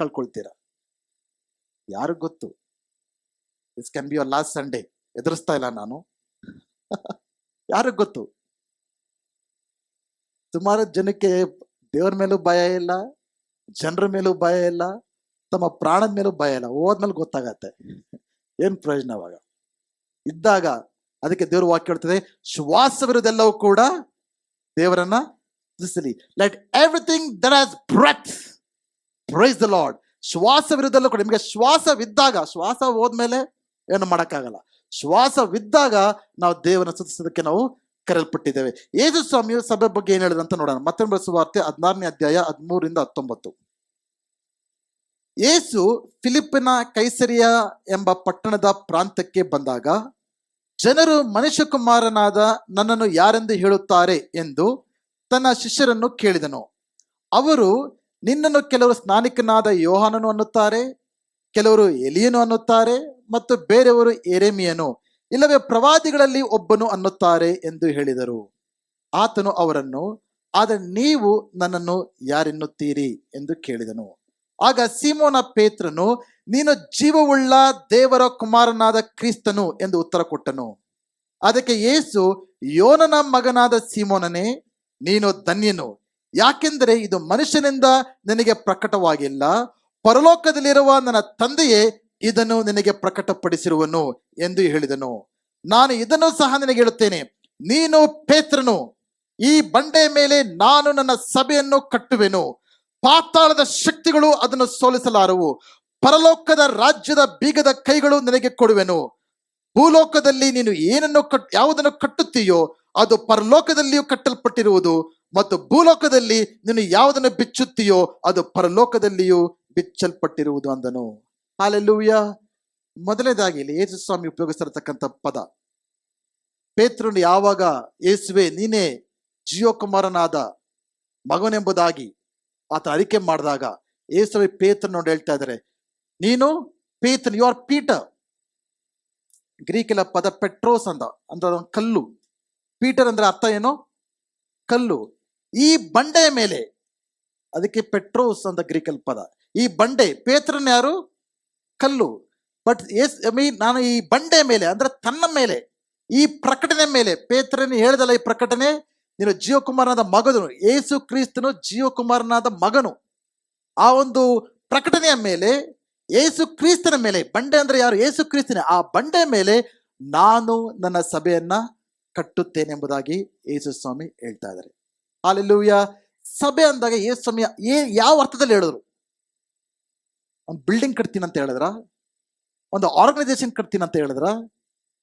S1: ಕಳ್ಕೊಳ್ತೀರಾ. ಯಾರಿಗ್ ಗೊತ್ತು? This can be your last Sunday. ಎದುರಿಸ್ತಾ ಇಲ್ಲ ನಾನು. ಯಾರಿಗ್ ಗೊತ್ತು? ಸುಮಾರು ಜನಕ್ಕೆ ದೇವ್ರ ಮೇಲೂ ಭಯ ಇಲ್ಲ, ಜನರ ಮೇಲೂ ಭಯ ಇಲ್ಲ, ತಮ್ಮ ಪ್ರಾಣದ ಮೇಲೂ ಭಯ ಇಲ್ಲ. ಹೋದ್ಮೇಲೆ ಗೊತ್ತಾಗತ್ತೆ ಏನ್ ಪ್ರಯೋಜನ ಅವಾಗ. ಇದ್ದಾಗ ಅದಕ್ಕೆ ದೇವ್ರ ವಾಕ್ಯ ಹೇಳ್ತದೆ, ಶ್ವಾಸವಿರುವುದೆಲ್ಲವೂ ಕೂಡ ದೇವರನ್ನ ಸ್ತುತಿಸಲಿ. Let everything that has breath praise the Lord. ಶ್ವಾಸವಿರುವುದೆಲ್ಲವೂ ಕೂಡ. ನಿಮಗೆ ಶ್ವಾಸವಿದ್ದಾಗ, ಶ್ವಾಸ ಹೋದ್ಮೇಲೆ ಏನು ಮಾಡಕ್ಕಾಗಲ್ಲ. ಶ್ವಾಸವಿದ್ದಾಗ ನಾವು ದೇವರನ್ನ ಸ್ತುತಿಸೋದಕ್ಕೆ ನಾವು ಕರೆಯಲ್ಪಟ್ಟಿದ್ದೇವೆ. ಯೇಸು ಸ್ವಾಮಿಯು ಸಭೆ ಬಗ್ಗೆ ಏನ್ ಹೇಳಿದಂತ ನೋಡೋಣ. ಮತ್ತೊಂದು ಸುವಾರ್ತೆ 16ನೇ ಅಧ್ಯಾಯ 13-19. ಯೇಸು ಫಿಲಿಪ್ಪಿನ ಕೈಸರಿಯ ಎಂಬ ಪಟ್ಟಣದ ಪ್ರಾಂತ್ಯಕ್ಕೆ ಬಂದಾಗ ಜನರು ಮನುಷ್ಯಕುಮಾರನಾದ ನನ್ನನ್ನು ಯಾರೆಂದು ಹೇಳುತ್ತಾರೆ ಎಂದು ತನ್ನ ಶಿಷ್ಯರನ್ನು ಕೇಳಿದನು. ಅವರು, ನಿನ್ನನ್ನು ಕೆಲವರು ಸ್ನಾನಿಕನಾದ ಯೋಹಾನನು ಅನ್ನುತ್ತಾರೆ, ಕೆಲವರು ಎಲಿಯನು ಅನ್ನುತ್ತಾರೆ, ಮತ್ತು ಬೇರೆಯವರು ಯೆರೆಮೀಯನು, ಇಲ್ಲವೇ ಪ್ರವಾದಿಗಳಲ್ಲಿ ಒಬ್ಬನು ಅನ್ನುತ್ತಾರೆ ಎಂದು ಹೇಳಿದರು. ಆತನು ಅವರನ್ನು, ಆದರೆ ನೀವು ನನ್ನನ್ನು ಯಾರೆನ್ನುತ್ತೀರಿ ಎಂದು ಕೇಳಿದನು. ಆಗ ಸೀಮೋನ ಪೇತ್ರನು, ನೀನು ಜೀವವುಳ್ಳ ದೇವರ ಕುಮಾರನಾದ ಕ್ರಿಸ್ತನು ಎಂದು ಉತ್ತರ ಕೊಟ್ಟನು. ಅದಕ್ಕೆ ಯೇಸು, ಯೋನನ ಮಗನಾದ ಸೀಮೋನನೇ, ನೀನು ಧನ್ಯನು, ಯಾಕೆಂದರೆ ಇದು ಮನುಷ್ಯನಿಂದ ನಿನಗೆ ಪ್ರಕಟವಾಗಿಲ್ಲ, ಪರಲೋಕದಲ್ಲಿರುವ ನನ್ನ ತಂದೆಯೇ ಇದನ್ನು ನಿನಗೆ ಪ್ರಕಟಪಡಿಸಿರುವನು ಎಂದು ಹೇಳಿದನು. ನಾನು ಇದನ್ನು ಸಹ ನಿನಗೆ ಹೇಳುತ್ತೇನೆ, ನೀನು ಪೇತ್ರನು, ಈ ಬಂಡೆಯ ಮೇಲೆ ನಾನು ನನ್ನ ಸಭೆಯನ್ನು ಕಟ್ಟುವೆನು, ಪಾತಾಳದ ಶಕ್ತಿಗಳು ಅದನ್ನು ಸೋಲಿಸಲಾರವು. ಪರಲೋಕದ ರಾಜ್ಯದ ಬೀಗದ ಕೈಗಳು ನಿನಗೆ ಕೊಡುವೆನು. ಭೂಲೋಕದಲ್ಲಿ ನೀನು ಯಾವುದನ್ನು ಕಟ್ಟುತ್ತೀಯೋ ಅದು ಪರಲೋಕದಲ್ಲಿಯೂ ಕಟ್ಟಲ್ಪಟ್ಟಿರುವುದು, ಮತ್ತು ಭೂಲೋಕದಲ್ಲಿ ನೀನು ಯಾವುದನ್ನು ಬಿಚ್ಚುತ್ತೀಯೋ ಅದು ಪರಲೋಕದಲ್ಲಿಯೂ ಬಿಚ್ಚಲ್ಪಟ್ಟಿರುವುದು ಅಂದನು. ಹಲ್ಲೆಲೂಯಾ. ಮೊದಲನೇದಾಗಿ ಇಲ್ಲಿ ಯೇಸು ಸ್ವಾಮಿ ಉಪಯೋಗಿಸಿರತಕ್ಕಂಥ ಪದ, ಪೇತ್ರನು ಯಾವಾಗ ಯೇಸುವೆ ನೀನೇ ಜೀವಕುಮಾರನಾದ ಮಗನೆಂಬುದಾಗಿ ಆತ ಅರಿಕೆ ಮಾಡಿದಾಗ ಯೇಸುವೆ ಪೇತ್ರನ ನೋಡಿ ಹೇಳ್ತಾ ಇದ್ದಾರೆ, ನೀನು ಪೇತ್ರನ್, ಯು ಆರ್ ಪೀಟರ್. ಗ್ರೀಕಿನ ಪದ ಪೆಟ್ರೋಸ್ ಅಂದ್ರೆ ಕಲ್ಲು. ಪೀಟರ್ ಅಂದ್ರೆ ಅರ್ಥ ಏನು? ಕಲ್ಲು. ಈ ಬಂಡೆಯ ಮೇಲೆ, ಅದಕ್ಕೆ ಪೆಟ್ರೋಸ್ ಅಂತ ಗ್ರೀಕಲ್ ಪದ. ಈ ಬಂಡೆ, ಪೇತ್ರನ್ ಯಾರು? ಕಲ್ಲು. ಬಟ್ ನಾನು ಈ ಬಂಡೆ ಮೇಲೆ ಅಂದ್ರೆ ತನ್ನ ಮೇಲೆ, ಈ ಪ್ರಕಟಣೆ ಮೇಲೆ, ಪೇತ್ರನ ಹೇಳ್ದಲ್ಲ ಈ ಪ್ರಕಟಣೆ, ನೀನು ಜೀವಕುಮಾರನಾದ ಮಗನು, ಯೇಸು ಕ್ರಿಸ್ತನು ಜೀವಕುಮಾರನಾದ ಮಗನು. ಆ ಒಂದು ಪ್ರಕಟಣೆಯ ಮೇಲೆ, ಯೇಸು ಕ್ರಿಸ್ತನ ಮೇಲೆ, ಬಂಡೆ ಅಂದ್ರೆ ಯಾರು? ಯೇಸು ಕ್ರಿಸ್ತನೇ. ಆ ಬಂಡೆ ಮೇಲೆ ನಾನು ನನ್ನ ಸಭೆಯನ್ನ ಕಟ್ಟುತ್ತೇನೆ ಎಂಬುದಾಗಿ ಯೇಸು ಸ್ವಾಮಿ ಹೇಳ್ತಾ ಇದ್ದಾರೆ. ಹಲ್ಲೆಲೂಯಾ. ಸಭೆ ಅಂದಾಗ ಯೇಸು ಸ್ವಾಮಿ ಯಾವ ಅರ್ಥದಲ್ಲಿ ಹೇಳಿದ್ರು? ಒಂದು ಬಿಲ್ಡಿಂಗ್ ಕಟ್ತೀನಿ ಅಂತ ಹೇಳಿದ್ರ? ಒಂದು ಆರ್ಗನೈಸೇಷನ್ ಕಟ್ತೀನಿ ಅಂತ ಹೇಳಿದ್ರ?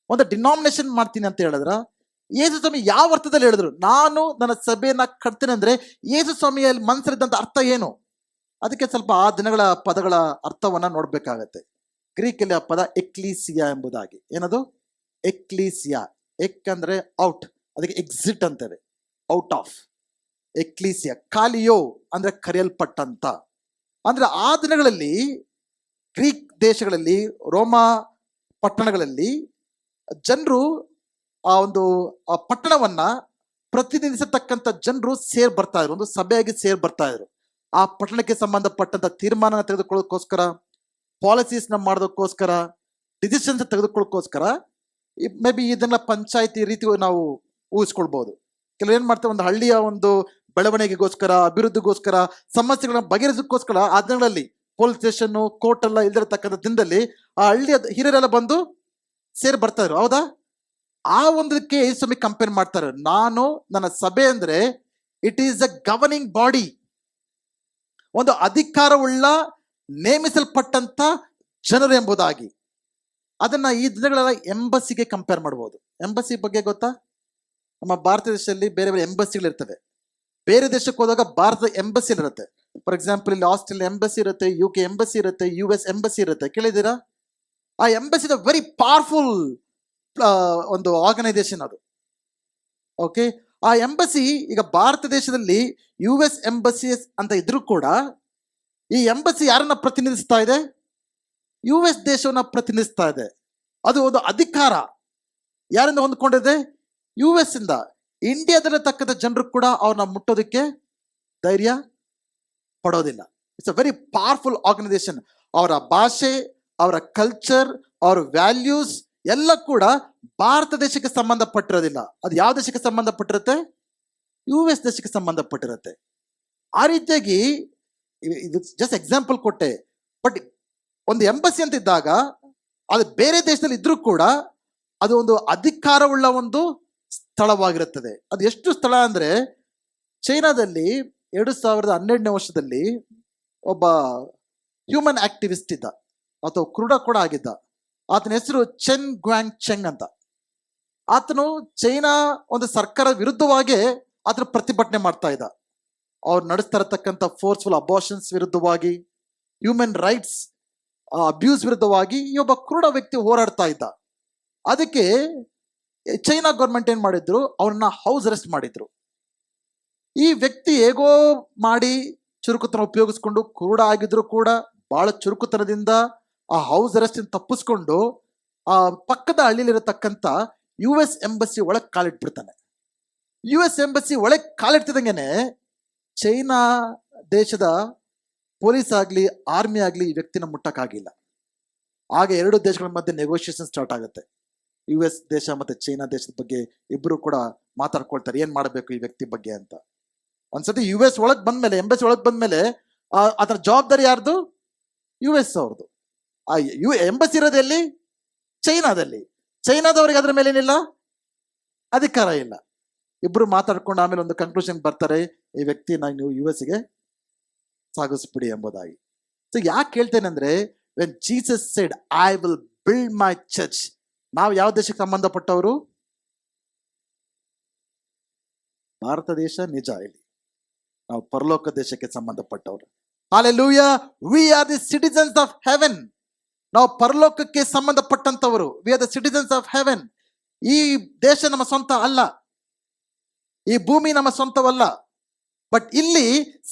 S1: ಒಂದು ಡಿನಾಮಿನೇಷನ್ ಮಾಡ್ತೀನಿ ಅಂತ ಹೇಳಿದ್ರ? ಯೇಸು ಸ್ವಾಮಿ ಯಾವ ಅರ್ಥದಲ್ಲಿ ಹೇಳಿದ್ರು? ನಾನು ನನ್ನ ಸಭೆಯನ್ನ ಕಟ್ತೇನೆ ಅಂದ್ರೆ ಯೇಸು ಸ್ವಾಮಿಯಲ್ಲಿ ಮನಸ್ಸಲ್ಲಿದ್ದಂತ ಅರ್ಥ ಏನು? ಅದಕ್ಕೆ ಸ್ವಲ್ಪ ಆ ದಿನಗಳ ಪದಗಳ ಅರ್ಥವನ್ನ ನೋಡ್ಬೇಕಾಗತ್ತೆ. ಗ್ರೀಕಲ್ಲಿ ಆ ಪದ ಎಕ್ಲೀಸಿಯಾ ಎಂಬುದಾಗಿ. ಏನದು? ಎಕ್ಲೀಸಿಯಾ. ಎಕ್ ಅಂದ್ರೆ ಔಟ್, ಅದಕ್ಕೆ ಎಕ್ಸಿಟ್ ಅಂತೇವೆ, ಔಟ್ ಆಫ್. ಎಕ್ಲೀಸಿಯಾ. ಕಾಲಿಯೋ ಅಂದ್ರೆ ಕರೆಯಲ್ಪಟ್ಟಂತ. ಅಂದ್ರೆ ಆ ದಿನಗಳಲ್ಲಿ ಗ್ರೀಕ್ ದೇಶಗಳಲ್ಲಿ, ರೋಮಾ ಪಟ್ಟಣಗಳಲ್ಲಿ ಜನರು ಆ ಪಟ್ಟಣವನ್ನ ಪ್ರತಿನಿಧಿಸತಕ್ಕಂಥ ಜನರು ಬರ್ತಾ ಇದ್ರು, ಒಂದು ಸಭೆಯಾಗಿ ಬರ್ತಾ ಇದ್ರು. ಆ ಪಟ್ಟಣಕ್ಕೆ ಸಂಬಂಧಪಟ್ಟಂತ ತೀರ್ಮಾನ ತೆಗೆದುಕೊಳ್ಳೋಕೋಸ್ಕರ, ಪಾಲಿಸೀಸ್ನ ಮಾಡೋದಕ್ಕೋಸ್ಕರ, ಡಿಸಿಷನ್ಸ್ ತೆಗೆದುಕೊಳ್ಳೋಕೋಸ್ಕರ, ಮೇ ಬಿ ಇದನ್ನ ಪಂಚಾಯತಿ ರೀತಿ ನಾವು ಊಹಿಸ್ಕೊಳ್ಬಹುದು. ಕೆಲವು ಏನ್ ಮಾಡ್ತಾರೆ, ಒಂದು ಹಳ್ಳಿಯ ಒಂದು ಬೆಳವಣಿಗೆಗೋಸ್ಕರ, ಅಭಿವೃದ್ಧಿಗೋಸ್ಕರ, ಸಮಸ್ಯೆಗಳನ್ನ ಬಗೆಹರಿಸೋಕ್ಕೋಸ್ಕರ ಆ ದಿನಗಳಲ್ಲಿ ಪೊಲೀಸ್ ಸ್ಟೇಷನ್, ಕೋರ್ಟ್ ಎಲ್ಲ ಇಲ್ದಿರತಕ್ಕಂಥ ದಿನದಲ್ಲಿ ಆ ಹಳ್ಳಿಯ ಹಿರಿಯರೆಲ್ಲ ಬಂದು ಬರ್ತಾ ಇದ್ರು. ಹೌದಾ? ಆ ಒಂದಕ್ಕೆ ಯೇಸು ಕಂಪೇರ್ ಮಾಡ್ತಾರೆ. ನಾನು ನನ್ನ ಸಭೆ ಅಂದ್ರೆ it is a governing body, ಒಂದು ಅಧಿಕಾರವುಳ್ಳ ನೇಮಿಸಲ್ಪಟ್ಟಂತ ಜನರು ಎಂಬುದಾಗಿ. ಅದನ್ನ ಈ ದಿನಗಳೆಲ್ಲ ಎಂಬಸಿಗೆ ಕಂಪೇರ್ ಮಾಡ್ಬೋದು. ಎಂಬಸಿ ಬಗ್ಗೆ ಗೊತ್ತಾ? ನಮ್ಮ ಭಾರತ ದೇಶದಲ್ಲಿ ಬೇರೆ ಬೇರೆ ಎಂಬಸಿಗಳಿರ್ತವೆ. ಬೇರೆ ದೇಶಕ್ಕೆ ಹೋದಾಗ ಭಾರತದ ಎಂಬಸಿ ಇರುತ್ತೆ. ಫಾರ್ ಎಕ್ಸಾಂಪಲ್ ಇಲ್ಲಿ ಆಸ್ಟ್ರೇಲಿಯಾ ಎಂಬಸಿ ಇರುತ್ತೆ, UK ಎಂಬಸಿ ಇರುತ್ತೆ, US ಎಂಬಸಿ ಇರುತ್ತೆ. ಕೇಳಿದ್ದೀರಾ? ಆ ಎಂಬಸಿ ವೆರಿ ಪವರ್ಫುಲ್ ಒಂದು ಆರ್ಗನೈಸೇಷನ್ ಅದು. ಓಕೆ, ಆ ಎಂಬಸಿ ಈಗ ಭಾರತ ದೇಶದಲ್ಲಿ US ಎಂಬಸಿ ಅಂತ ಇದ್ರೂ ಕೂಡ ಈ ಎಂಬಸಿ ಯಾರನ್ನ ಪ್ರತಿನಿಧಿಸ್ತಾ ಇದೆ? US ದೇಶವನ್ನ ಪ್ರತಿನಿಧಿಸ್ತಾ ಇದೆ. ಅದು ಒಂದು ಅಧಿಕಾರ ಯಾರಿಂದ ಹೊಂದ್ಕೊಂಡಿದೆ? US ಇಂದ. ಇಂಡಿಯಾದಲ್ಲಿ ತಕ್ಕಂಥ ಜನರು ಕೂಡ ಅವ್ರನ್ನ ಮುಟ್ಟೋದಕ್ಕೆ ಧೈರ್ಯ ಪಡೋದಿಲ್ಲ. It's a very powerful organisation. ಅವರ ಭಾಷೆ, ಅವರ ಕಲ್ಚರ್, ಅವರ ವ್ಯಾಲ್ಯೂಸ್ ಎಲ್ಲ ಕೂಡ ಭಾರತ ದೇಶಕ್ಕೆ ಸಂಬಂಧಪಟ್ಟಿರೋದಿಲ್ಲ. ಅದು ಯಾವ ದೇಶಕ್ಕೆ ಸಂಬಂಧಪಟ್ಟಿರುತ್ತೆ? US ದೇಶಕ್ಕೆ ಸಂಬಂಧಪಟ್ಟಿರುತ್ತೆ. ಆ ರೀತಿಯಾಗಿ ಇದು ಜಸ್ಟ್ ಎಕ್ಸಾಂಪಲ್ ಕೊಟ್ಟೆ. ಬಟ್ ಒಂದು ಎಂಬಸಿ ಅಂತ ಇದ್ದಾಗ ಅದು ಬೇರೆ ದೇಶದಲ್ಲಿ ಇದ್ರೂ ಕೂಡ ಅದು ಒಂದು ಅಧಿಕಾರವುಳ್ಳ ಒಂದು ಸ್ಥಳವಾಗಿರುತ್ತದೆ. ಅದು ಎಷ್ಟು ಸ್ಥಳ ಅಂದ್ರೆ, ಚೈನಾದಲ್ಲಿ 2012ನೇ ವರ್ಷದಲ್ಲಿ ಒಬ್ಬ ಹ್ಯೂಮನ್ ಆಕ್ಟಿವಿಸ್ಟ್ ಇದ್ದ, ಅಥವಾ ಕ್ರೂಡ ಕೂಡ ಆಗಿದ್ದ. ಆತನ ಹೆಸರು ಚೆನ್ ಗ್ವಾಂಗ್ ಚೆಂಗ್ ಅಂತ. ಆತನು ಚೈನಾ ಒಂದು ಸರ್ಕಾರ ವಿರುದ್ಧವಾಗಿ ಆತನ ಪ್ರತಿಭಟನೆ ಮಾಡ್ತಾ ಇದ್ದ. ಅವ್ರು ನಡೆಸ್ತಾ ಇರತಕ್ಕಂಥ ಫೋರ್ಸ್ಫುಲ್ ಅಬಾರ್ಷನ್ಸ್ ವಿರುದ್ಧವಾಗಿ, ಹ್ಯೂಮನ್ ರೈಟ್ಸ್ ಅಬ್ಯೂಸ್ ವಿರುದ್ಧವಾಗಿ ಈ ಒಬ್ಬ ಕ್ರೂಡ ವ್ಯಕ್ತಿ ಹೋರಾಡ್ತಾ ಇದ್ದ. ಅದಕ್ಕೆ ಚೈನಾ ಗೌರ್ಮೆಂಟ್ ಏನ್ ಮಾಡಿದ್ರು, ಅವ್ರನ್ನ ಹೌಸ್ ಅರೆಸ್ಟ್ ಮಾಡಿದ್ರು. ಈ ವ್ಯಕ್ತಿ ಹೇಗೋ ಮಾಡಿ ಚುರುಕುತನ ಉಪಯೋಗಿಸ್ಕೊಂಡು, ಕ್ರೂಡ ಆಗಿದ್ರು ಕೂಡ ಬಹಳ ಚುರುಕುತನದಿಂದ ಆ ಹೌಸ್ ಅರೆಸ್ಟ್ ತಪ್ಪಿಸ್ಕೊಂಡು ಆ ಪಕ್ಕದ ಹಳ್ಳಿಲಿರತಕ್ಕಂಥ US ಎಂಬಸಿ ಒಳಗೆ ಕಾಲಿಟ್ಬಿಡ್ತಾನೆ. US ಎಂಬಸಿ ಒಳಗೆ ಕಾಲಿಡ್ತಿದಂಗೆನೆ ಚೈನಾ ದೇಶದ ಪೊಲೀಸ್ ಆಗ್ಲಿ, ಆರ್ಮಿ ಆಗ್ಲಿ ಈ ವ್ಯಕ್ತಿನ ಮುಟ್ಟಕ್ಕಾಗಿಲ್ಲ. ಆಗ ಎರಡು ದೇಶಗಳ ಮಧ್ಯೆ ನೆಗೋಷಿಯೇಷನ್ ಸ್ಟಾರ್ಟ್ ಆಗುತ್ತೆ. US ದೇಶ ಮತ್ತೆ ಚೈನಾ ದೇಶದ ಬಗ್ಗೆ ಇಬ್ರು ಕೂಡ ಮಾತಾಡ್ಕೊಳ್ತಾರೆ, ಏನ್ ಮಾಡಬೇಕು ಈ ವ್ಯಕ್ತಿ ಬಗ್ಗೆ ಅಂತ. ಒಂದ್ಸತಿ US ಒಳಗ್ ಬಂದ್ಮೇಲೆ, ಎಂಬಸಿ ಒಳಗ್ ಬಂದ್ಮೇಲೆ ಅದರ ಜವಾಬ್ದಾರಿ ಯಾರ್ದು? US ಅವ್ರದ್ದು. ಆ ಎಂಬಸಿ ಇರೋದೆಲ್ಲಿ? ಚೈನಾದಲ್ಲಿ. ಚೈನಾದವ್ರಿಗೆ ಅದ್ರ ಮೇಲೆ ಏನಿಲ್ಲ, ಅಧಿಕಾರ ಇಲ್ಲ. ಇಬ್ರು ಮಾತಾಡ್ಕೊಂಡು ಆಮೇಲೆ ಒಂದು ಕನ್ಕ್ಲೂಷನ್ ಬರ್ತಾರೆ, ಈ ವ್ಯಕ್ತಿನ ನೀವು US ಗೆ ಸಾಗಿಸ್ಬಿಡಿ ಎಂಬುದಾಗಿ. ಸೊ ಯಾಕೆ ಹೇಳ್ತೇನೆ ಅಂದ್ರೆ, when Jesus said I will build my church, ನಾವು ಯಾವ ದೇಶಕ್ಕೆ ಸಂಬಂಧಪಟ್ಟವರು? ಭಾರತ ದೇಶ ನಿಜ, ಇಲ್ಲಿ ನಾವು ಪರಲೋಕ ದೇಶಕ್ಕೆ ಸಂಬಂಧಪಟ್ಟವರು. Hallelujah, we are the citizens of heaven. ನಾವು ಪರಲೋಕಕ್ಕೆ ಸಂಬಂಧಪಟ್ಟಂತವರು. We are the citizens of heaven. ಈ ದೇಶ ನಮ್ಮ ಸ್ವಂತ ಅಲ್ಲ, ಈ ಭೂಮಿ ನಮ್ಮ ಸ್ವಂತವಲ್ಲ. ಬಟ್ ಇಲ್ಲಿ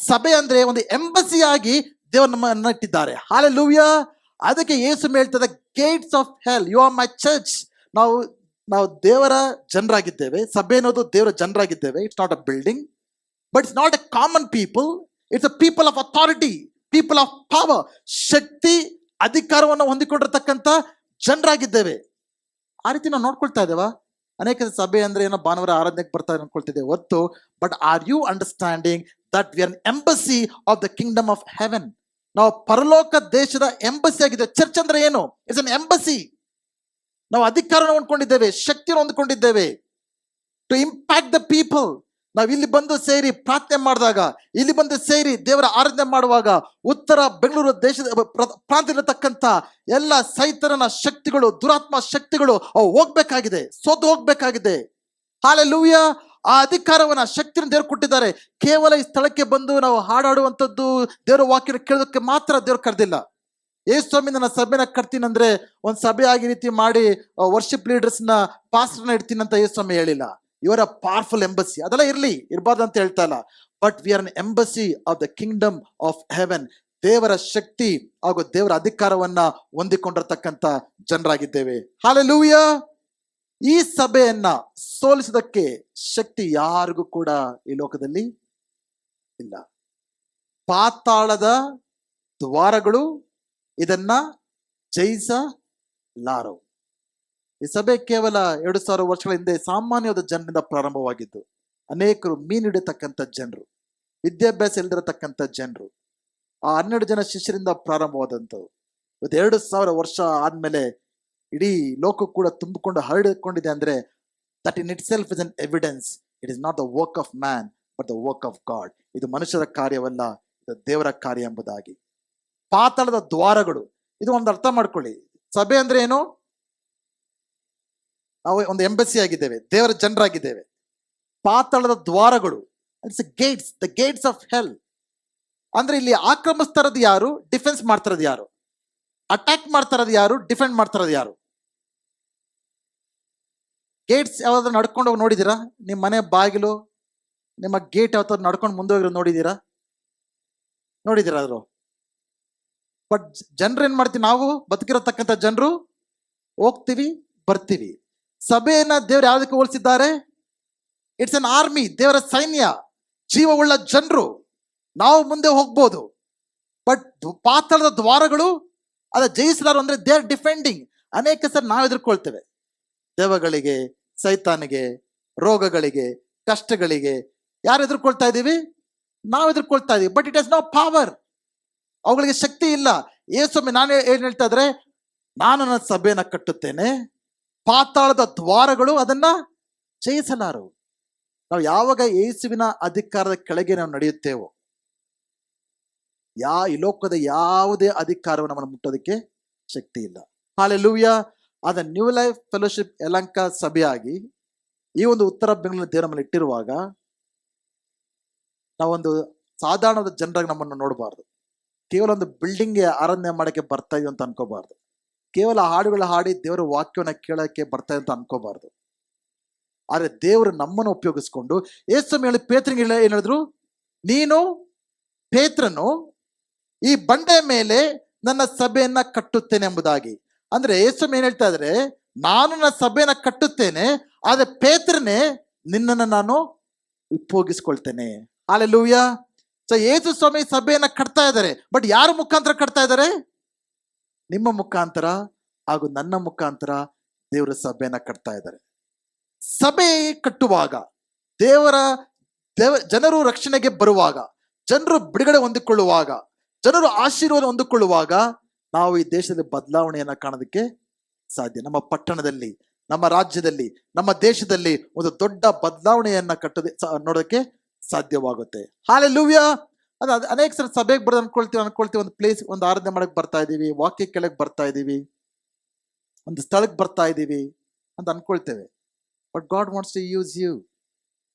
S1: ಸಭೆ ಅಂದ್ರೆ ಒಂದು ಎಂಬಸಿ ಆಗಿ ದೇವರು ನಮ್ಮನ್ನ ಇಟ್ಟಿದ್ದಾರೆ. Hallelujah. ಅದಕ್ಕೆ ಯೇಸು ಹೇಳ್ತದೆ, gates of hell, you are my church. ನಾವು ದೇವರ ಜನರಾಗಿದ್ದೇವೆ. ಸಭೆ ಅನ್ನೋದು ದೇವರ ಜನರಾಗಿದ್ದೇವೆ. It's not a building, but it's not a common people. It's a people of authority, people of power. ಶಕ್ತಿ, ಅಧಿಕಾರವನ್ನು ಹೊಂದಿಕೊಂಡಿರ್ತಕ್ಕಂಥ ಜನರಾಗಿದ್ದೇವೆ. ಆ ರೀತಿ ನಾವು ನೋಡ್ಕೊಳ್ತಾ ಇದ್ದೇವಾ? ಅನೇಕ ಸಭೆ ಅಂದ್ರೆ ಏನೋ ಭಾನುವಾರ ಆರಾಧನೆಗೆ ಬರ್ತಾರೆ ಅನ್ಕೊಳ್ತಿದ್ದೇವೆ ಹೊತ್ತು. But are you understanding that we are an embassy of the kingdom of heaven? ನಾವು ಪರಲೋಕ ದೇಶದ ಎಂಬಸಿ ಆಗಿದೆ. ಚರ್ಚ್ ಅಂದ್ರೆ ಏನು? It's an embassy. ನಾವು ಅಧಿಕಾರನ ಹೊಂದ್ಕೊಂಡಿದ್ದೇವೆ, ಶಕ್ತಿಯನ್ನು ಹೊಂದ್ಕೊಂಡಿದ್ದೇವೆ ಟು ಇಂಪ್ಯಾಕ್ಟ್ ದ ಪೀಪಲ್. ನಾವು ಇಲ್ಲಿ ಬಂದು ಸೇರಿ ಪ್ರಾರ್ಥನೆ ಮಾಡಿದಾಗ, ಇಲ್ಲಿ ಬಂದು ಸೇರಿ ದೇವರ ಆರಾಧನೆ ಮಾಡುವಾಗ, ಉತ್ತರ ಬೆಂಗಳೂರು ದೇಶದ ಪ್ರಾಂತ್ಯದಲ್ಲಿರತಕ್ಕಂಥ ಎಲ್ಲ ಸೈತರನ ಶಕ್ತಿಗಳು, ದುರಾತ್ಮ ಶಕ್ತಿಗಳು ಅವು ಹೋಗ್ಬೇಕಾಗಿದೆ, ಸೋತು ಹೋಗ್ಬೇಕಾಗಿದೆ. ಹಾಲೆಲೂಯಾ. ಆ ಅಧಿಕಾರವನ್ನ, ಶಕ್ತಿಯನ್ನು ದೇವರು ಕೊಟ್ಟಿದ್ದಾರೆ. ಕೇವಲ ಈ ಸ್ಥಳಕ್ಕೆ ಬಂದು ನಾವು ಹಾಡಾಡುವಂಥದ್ದು, ದೇವರ ವಾಕ್ಯ ಕೇಳೋದಕ್ಕೆ ಮಾತ್ರ ದೇವರು ಕರೆದಿಲ್ಲ. ಸ್ವಾಮಿ ನನ್ನ ಸಭೆನ ಕಟ್ತೀನಂದ್ರೆ ಒಂದು ಸಭೆ ಆಗಿ ರೀತಿ ಮಾಡಿ ವರ್ಷಿಪ್ ಲೀಡರ್ಸ್ನ, ಪಾಸ್ಟರ್ನ ಇಡ್ತೀನಿ ಅಂತ ಸ್ವಾಮಿ ಹೇಳಿಲ್ಲ. ಇವರ ಪವರ್ಫುಲ್ ಎಂಬಸಿ ಅದೆಲ್ಲ ಇರಬಾರ್ದು ಅಂತ ಹೇಳ್ತಾ ಇಲ್ಲ. But we are an embassy of the kingdom of Heaven. ದೇವರ ಶಕ್ತಿ ಹಾಗೂ ದೇವರ ಅಧಿಕಾರವನ್ನ ಹೊಂದಿಕೊಂಡಿರ್ತಕ್ಕಂಥ ಜನರಾಗಿದ್ದೇವೆ. ಹಾಲೆಲೂಯಾ. ಈ ಸಭೆಯನ್ನ ಸೋಲಿಸೋದಕ್ಕೆ ಶಕ್ತಿ ಯಾರಿಗೂ ಕೂಡ ಈ ಲೋಕದಲ್ಲಿ ಇಲ್ಲ. ಪಾತಾಳದ ದ್ವಾರಗಳು ಇದನ್ನ ಜಯಿಸಲಾರವು. ಈ ಸಭೆ ಕೇವಲ 2000 ವರ್ಷಗಳ ಹಿಂದೆ ಸಾಮಾನ್ಯವಾದ ಜನರಿಂದ ಪ್ರಾರಂಭವಾಗಿದ್ದು, ಅನೇಕರು ಮೀನು ಹಿಡಿಯತಕ್ಕಂಥ ಜನರು, ವಿದ್ಯಾಭ್ಯಾಸ ಇಲ್ದಿರತಕ್ಕಂಥ ಜನರು, ಆ 12 ಜನ ಶಿಷ್ಯರಿಂದ ಪ್ರಾರಂಭವಾದಂಥವು. ಇವತ್ತು 2000 ವರ್ಷ ಆದ್ಮೇಲೆ ಇಡೀ ಲೋಕ ಕೂಡ ತುಂಬಿಕೊಂಡು ಹರಡಿಕೊಂಡಿದೆ ಅಂದ್ರೆ, that in it self is an evidence. It is not the work of man but the work of god. ಇದು ಮನುಷ್ಯರ ಕಾರ್ಯವಲ್ಲ, ಇದು ದೇವರ ಕಾರ್ಯ ಎಂಬುದಾಗಿ. ಪಾತಾಳದ ದ್ವಾರಗಳು, ಇದು ಒಂದು ಅರ್ಥ ಮಾಡ್ಕೊಳ್ಳಿ. ಸಭೆ ಅಂದ್ರೆ ಏನು? ನಾವು ಒಂದು ಎಂಬಸಿ ಆಗಿದ್ದೇವೆ, ದೇವರ ಜನರಾಗಿದ್ದೇವೆ. ಪಾತಾಳದ ದ್ವಾರಗಳು, it's gates, the gates of hell. ಅಂದ್ರೆ ಇಲ್ಲಿ ಆಕ್ರಮಿಸ್ತಾರದು ಯಾರು, ಡಿಫೆನ್ಸ್ ಮಾಡ್ತಾರದು ಯಾರು? ಅಟ್ಯಾಕ್ ಮಾಡ್ತಾರದು ಯಾರು, ಡಿಫೆಂಡ್ ಮಾಡ್ತಾರದು ಯಾರು? ಗೇಟ್ಸ್ ಯಾವ್ದಾದ್ರು ನಡ್ಕೊಂಡು ಹೋಗಿ ನೋಡಿದ್ದೀರಾ? ನಿಮ್ಮ ಮನೆ ಬಾಗಿಲು, ನಿಮ್ಮ ಗೇಟ್ ಯಾವತ್ತಾದ್ರು ನಡ್ಕೊಂಡು ಮುಂದೆ ಹೋಗಿರೋ ನೋಡಿದ್ದೀರಾ? ಆದ್ರು ಬಟ್ ಜನರು ಏನ್ ಮಾಡ್ತೀವಿ, ನಾವು ಬದುಕಿರತಕ್ಕಂಥ ಜನರು ಹೋಗ್ತೀವಿ ಬರ್ತೀವಿ. ಸಭೆಯನ್ನ ದೇವರು ಯಾವುದಕ್ಕೆ ಹೋಲಿಸಿದ್ದಾರೆ? ಇಟ್ಸ್ ಅನ್ ಆರ್ಮಿ, ದೇವರ ಸೈನ್ಯ, ಜೀವವುಳ್ಳ ಜನರು. ನಾವು ಮುಂದೆ ಹೋಗ್ಬೋದು, ಬಟ್ ಪಾತಾಳದ ದ್ವಾರಗಳು ಅದ ಜಯಿಸಲಾರು. ಅಂದ್ರೆ ದೇ ಆರ್ ಡಿಫೆಂಡಿಂಗ್. ಅನೇಕ ಸರ್ ನಾವು ಎದುರ್ಕೊಳ್ತೇವೆ, ದೆವ್ವಗಳಿಗೆ, ಸೈತಾನಿಗೆ, ರೋಗಗಳಿಗೆ, ಕಷ್ಟಗಳಿಗೆ. ಯಾರು ಎದುರ್ಕೊಳ್ತಾ ಇದ್ದೀವಿ? ನಾವು ಎದುರ್ಕೊಳ್ತಾ ಇದೀವಿ. But it has no power. ಅವುಗಳಿಗೆ ಶಕ್ತಿ ಇಲ್ಲ. ಯೇಸುವೇ ನಾನು ಏನ್ ಹೇಳ್ತಾ ಇದ್ರೆ, ನಾನು ನನ್ನ ಸಭೆಯನ್ನ ಕಟ್ಟುತ್ತೇನೆ, ಪಾತಾಳದ ದ್ವಾರಗಳು ಅದನ್ನ ಜಯಿಸಲಾರು. ನಾವು ಯಾವಾಗ ಯೇಸುವಿನ ಅಧಿಕಾರದ ಕೆಳಗೆ ನಾವು ನಡೆಯುತ್ತೇವೋ, ಈ ಲೋಕದ ಯಾವುದೇ ಅಧಿಕಾರವು ನಮ್ಮನ್ನು ಮುಟ್ಟೋದಕ್ಕೆ ಶಕ್ತಿ ಇಲ್ಲ. ಹಲ್ಲೆಲೂಯಾ. ಅದ ನ್ಯೂ ಲೈಫ್ ಫೆಲೋಶಿಪ್ ಯಲಹಂಕ ಸಭೆಯಾಗಿ ಈ ಒಂದು ಉತ್ತರ ಬೆಂಗಳೂರು ದೇವರ ಮೇಲೆ ಇಟ್ಟಿರುವಾಗ, ನಾವೊಂದು ಸಾಧಾರಣದ ಜನರಾಗಿ ನಮ್ಮನ್ನು ನೋಡಬಾರ್ದು. ಕೇವಲ ಒಂದು ಬಿಲ್ಡಿಂಗ್ಗೆ ಆರಾಧನೆ ಮಾಡಕ್ಕೆ ಬರ್ತಾ ಇದೀವಿ ಅಂತ ಅನ್ಕೋಬಾರ್ದು. ಕೇವಲ ಹಾಡುಗಳ ಹಾಡಿ ದೇವರ ವಾಕ್ಯವನ್ನ ಕೇಳಕ್ಕೆ ಬರ್ತಾ ಅಂತ ಅನ್ಕೋಬಾರ್ದು. ಆದ್ರೆ ದೇವರು ನಮ್ಮನ್ನು ಉಪಯೋಗಿಸ್ಕೊಂಡು, ಯೇಸು ಹೇಳಿ ಪೇತ್ರನಿಗೆ ಏನ್ ಹೇಳಿದ್ರು? ನೀನು ಪೇತ್ರನು, ಈ ಬಂಡೆ ಮೇಲೆ ನನ್ನ ಸಭೆಯನ್ನ ಕಟ್ಟುತ್ತೇನೆ ಎಂಬುದಾಗಿ. ಅಂದ್ರೆ ಯೇಸು ಏನ್ ಹೇಳ್ತಾ ಇದ್ರೆ, ನಾನು ನನ್ನ ಸಭೆಯನ್ನ ಕಟ್ಟುತ್ತೇನೆ, ಆದ್ರೆ ಪೇತ್ರನೇ ನಿನ್ನನ್ನು ನಾನು ಉಪಯೋಗಿಸ್ಕೊಳ್ತೇನೆ. ಹಲ್ಲೆಲೂಯಾ. ಸೊ ಯೇಸು ಸ್ವಾಮಿ ಸಭೆಯನ್ನ ಕಟ್ತಾ ಇದ್ದಾರೆ. ಬಟ್ ಯಾರ ಮುಖಾಂತರ ಕಟ್ತಾ ಇದ್ದಾರೆ? ನಿಮ್ಮ ಮುಖಾಂತರ ಹಾಗೂ ನನ್ನ ಮುಖಾಂತರ ದೇವರ ಸಭೆಯನ್ನ ಕಟ್ತಾ ಇದ್ದಾರೆ. ಸಭೆ ಕಟ್ಟುವಾಗ, ಜನರು ರಕ್ಷಣೆಗೆ ಬರುವಾಗ, ಜನರು ಬಿಡುಗಡೆ ಹೊಂದಿಕೊಳ್ಳುವಾಗ, ಜನರು ಆಶೀರ್ವಾದ ಹೊಂದಿಕೊಳ್ಳುವಾಗ ನಾವು ಈ ದೇಶದಲ್ಲಿ ಬದಲಾವಣೆಯನ್ನ ಕಾಣೋದಕ್ಕೆ ಸಾಧ್ಯ. ನಮ್ಮ ಪಟ್ಟಣದಲ್ಲಿ, ನಮ್ಮ ರಾಜ್ಯದಲ್ಲಿ, ನಮ್ಮ ದೇಶದಲ್ಲಿ ಒಂದು ದೊಡ್ಡ ಬದಲಾವಣೆಯನ್ನ ನೋಡೋದಕ್ಕೆ ಸಾಧ್ಯವಾಗುತ್ತೆ. ಹಲ್ಲೆಲೂಯಾ. ಅನೇಕ ಸಲ ಸಭೆಗೆ ಬರೋದು ಅನ್ಕೊಳ್ತೀವಿ ಒಂದು ಪ್ಲೇಸ್, ಒಂದು ಆರಾಧನೆ ಮಾಡಕ್ ಬರ್ತಾ ಇದೀವಿ, ವಾಕ್ಯ ಕೆಳಗೆ ಬರ್ತಾ ಇದೀವಿ, ಒಂದು ಸ್ಥಳಕ್ಕೆ ಬರ್ತಾ ಇದೀವಿ ಅಂತ ಅನ್ಕೊಳ್ತೇವೆ. But God wants to use you.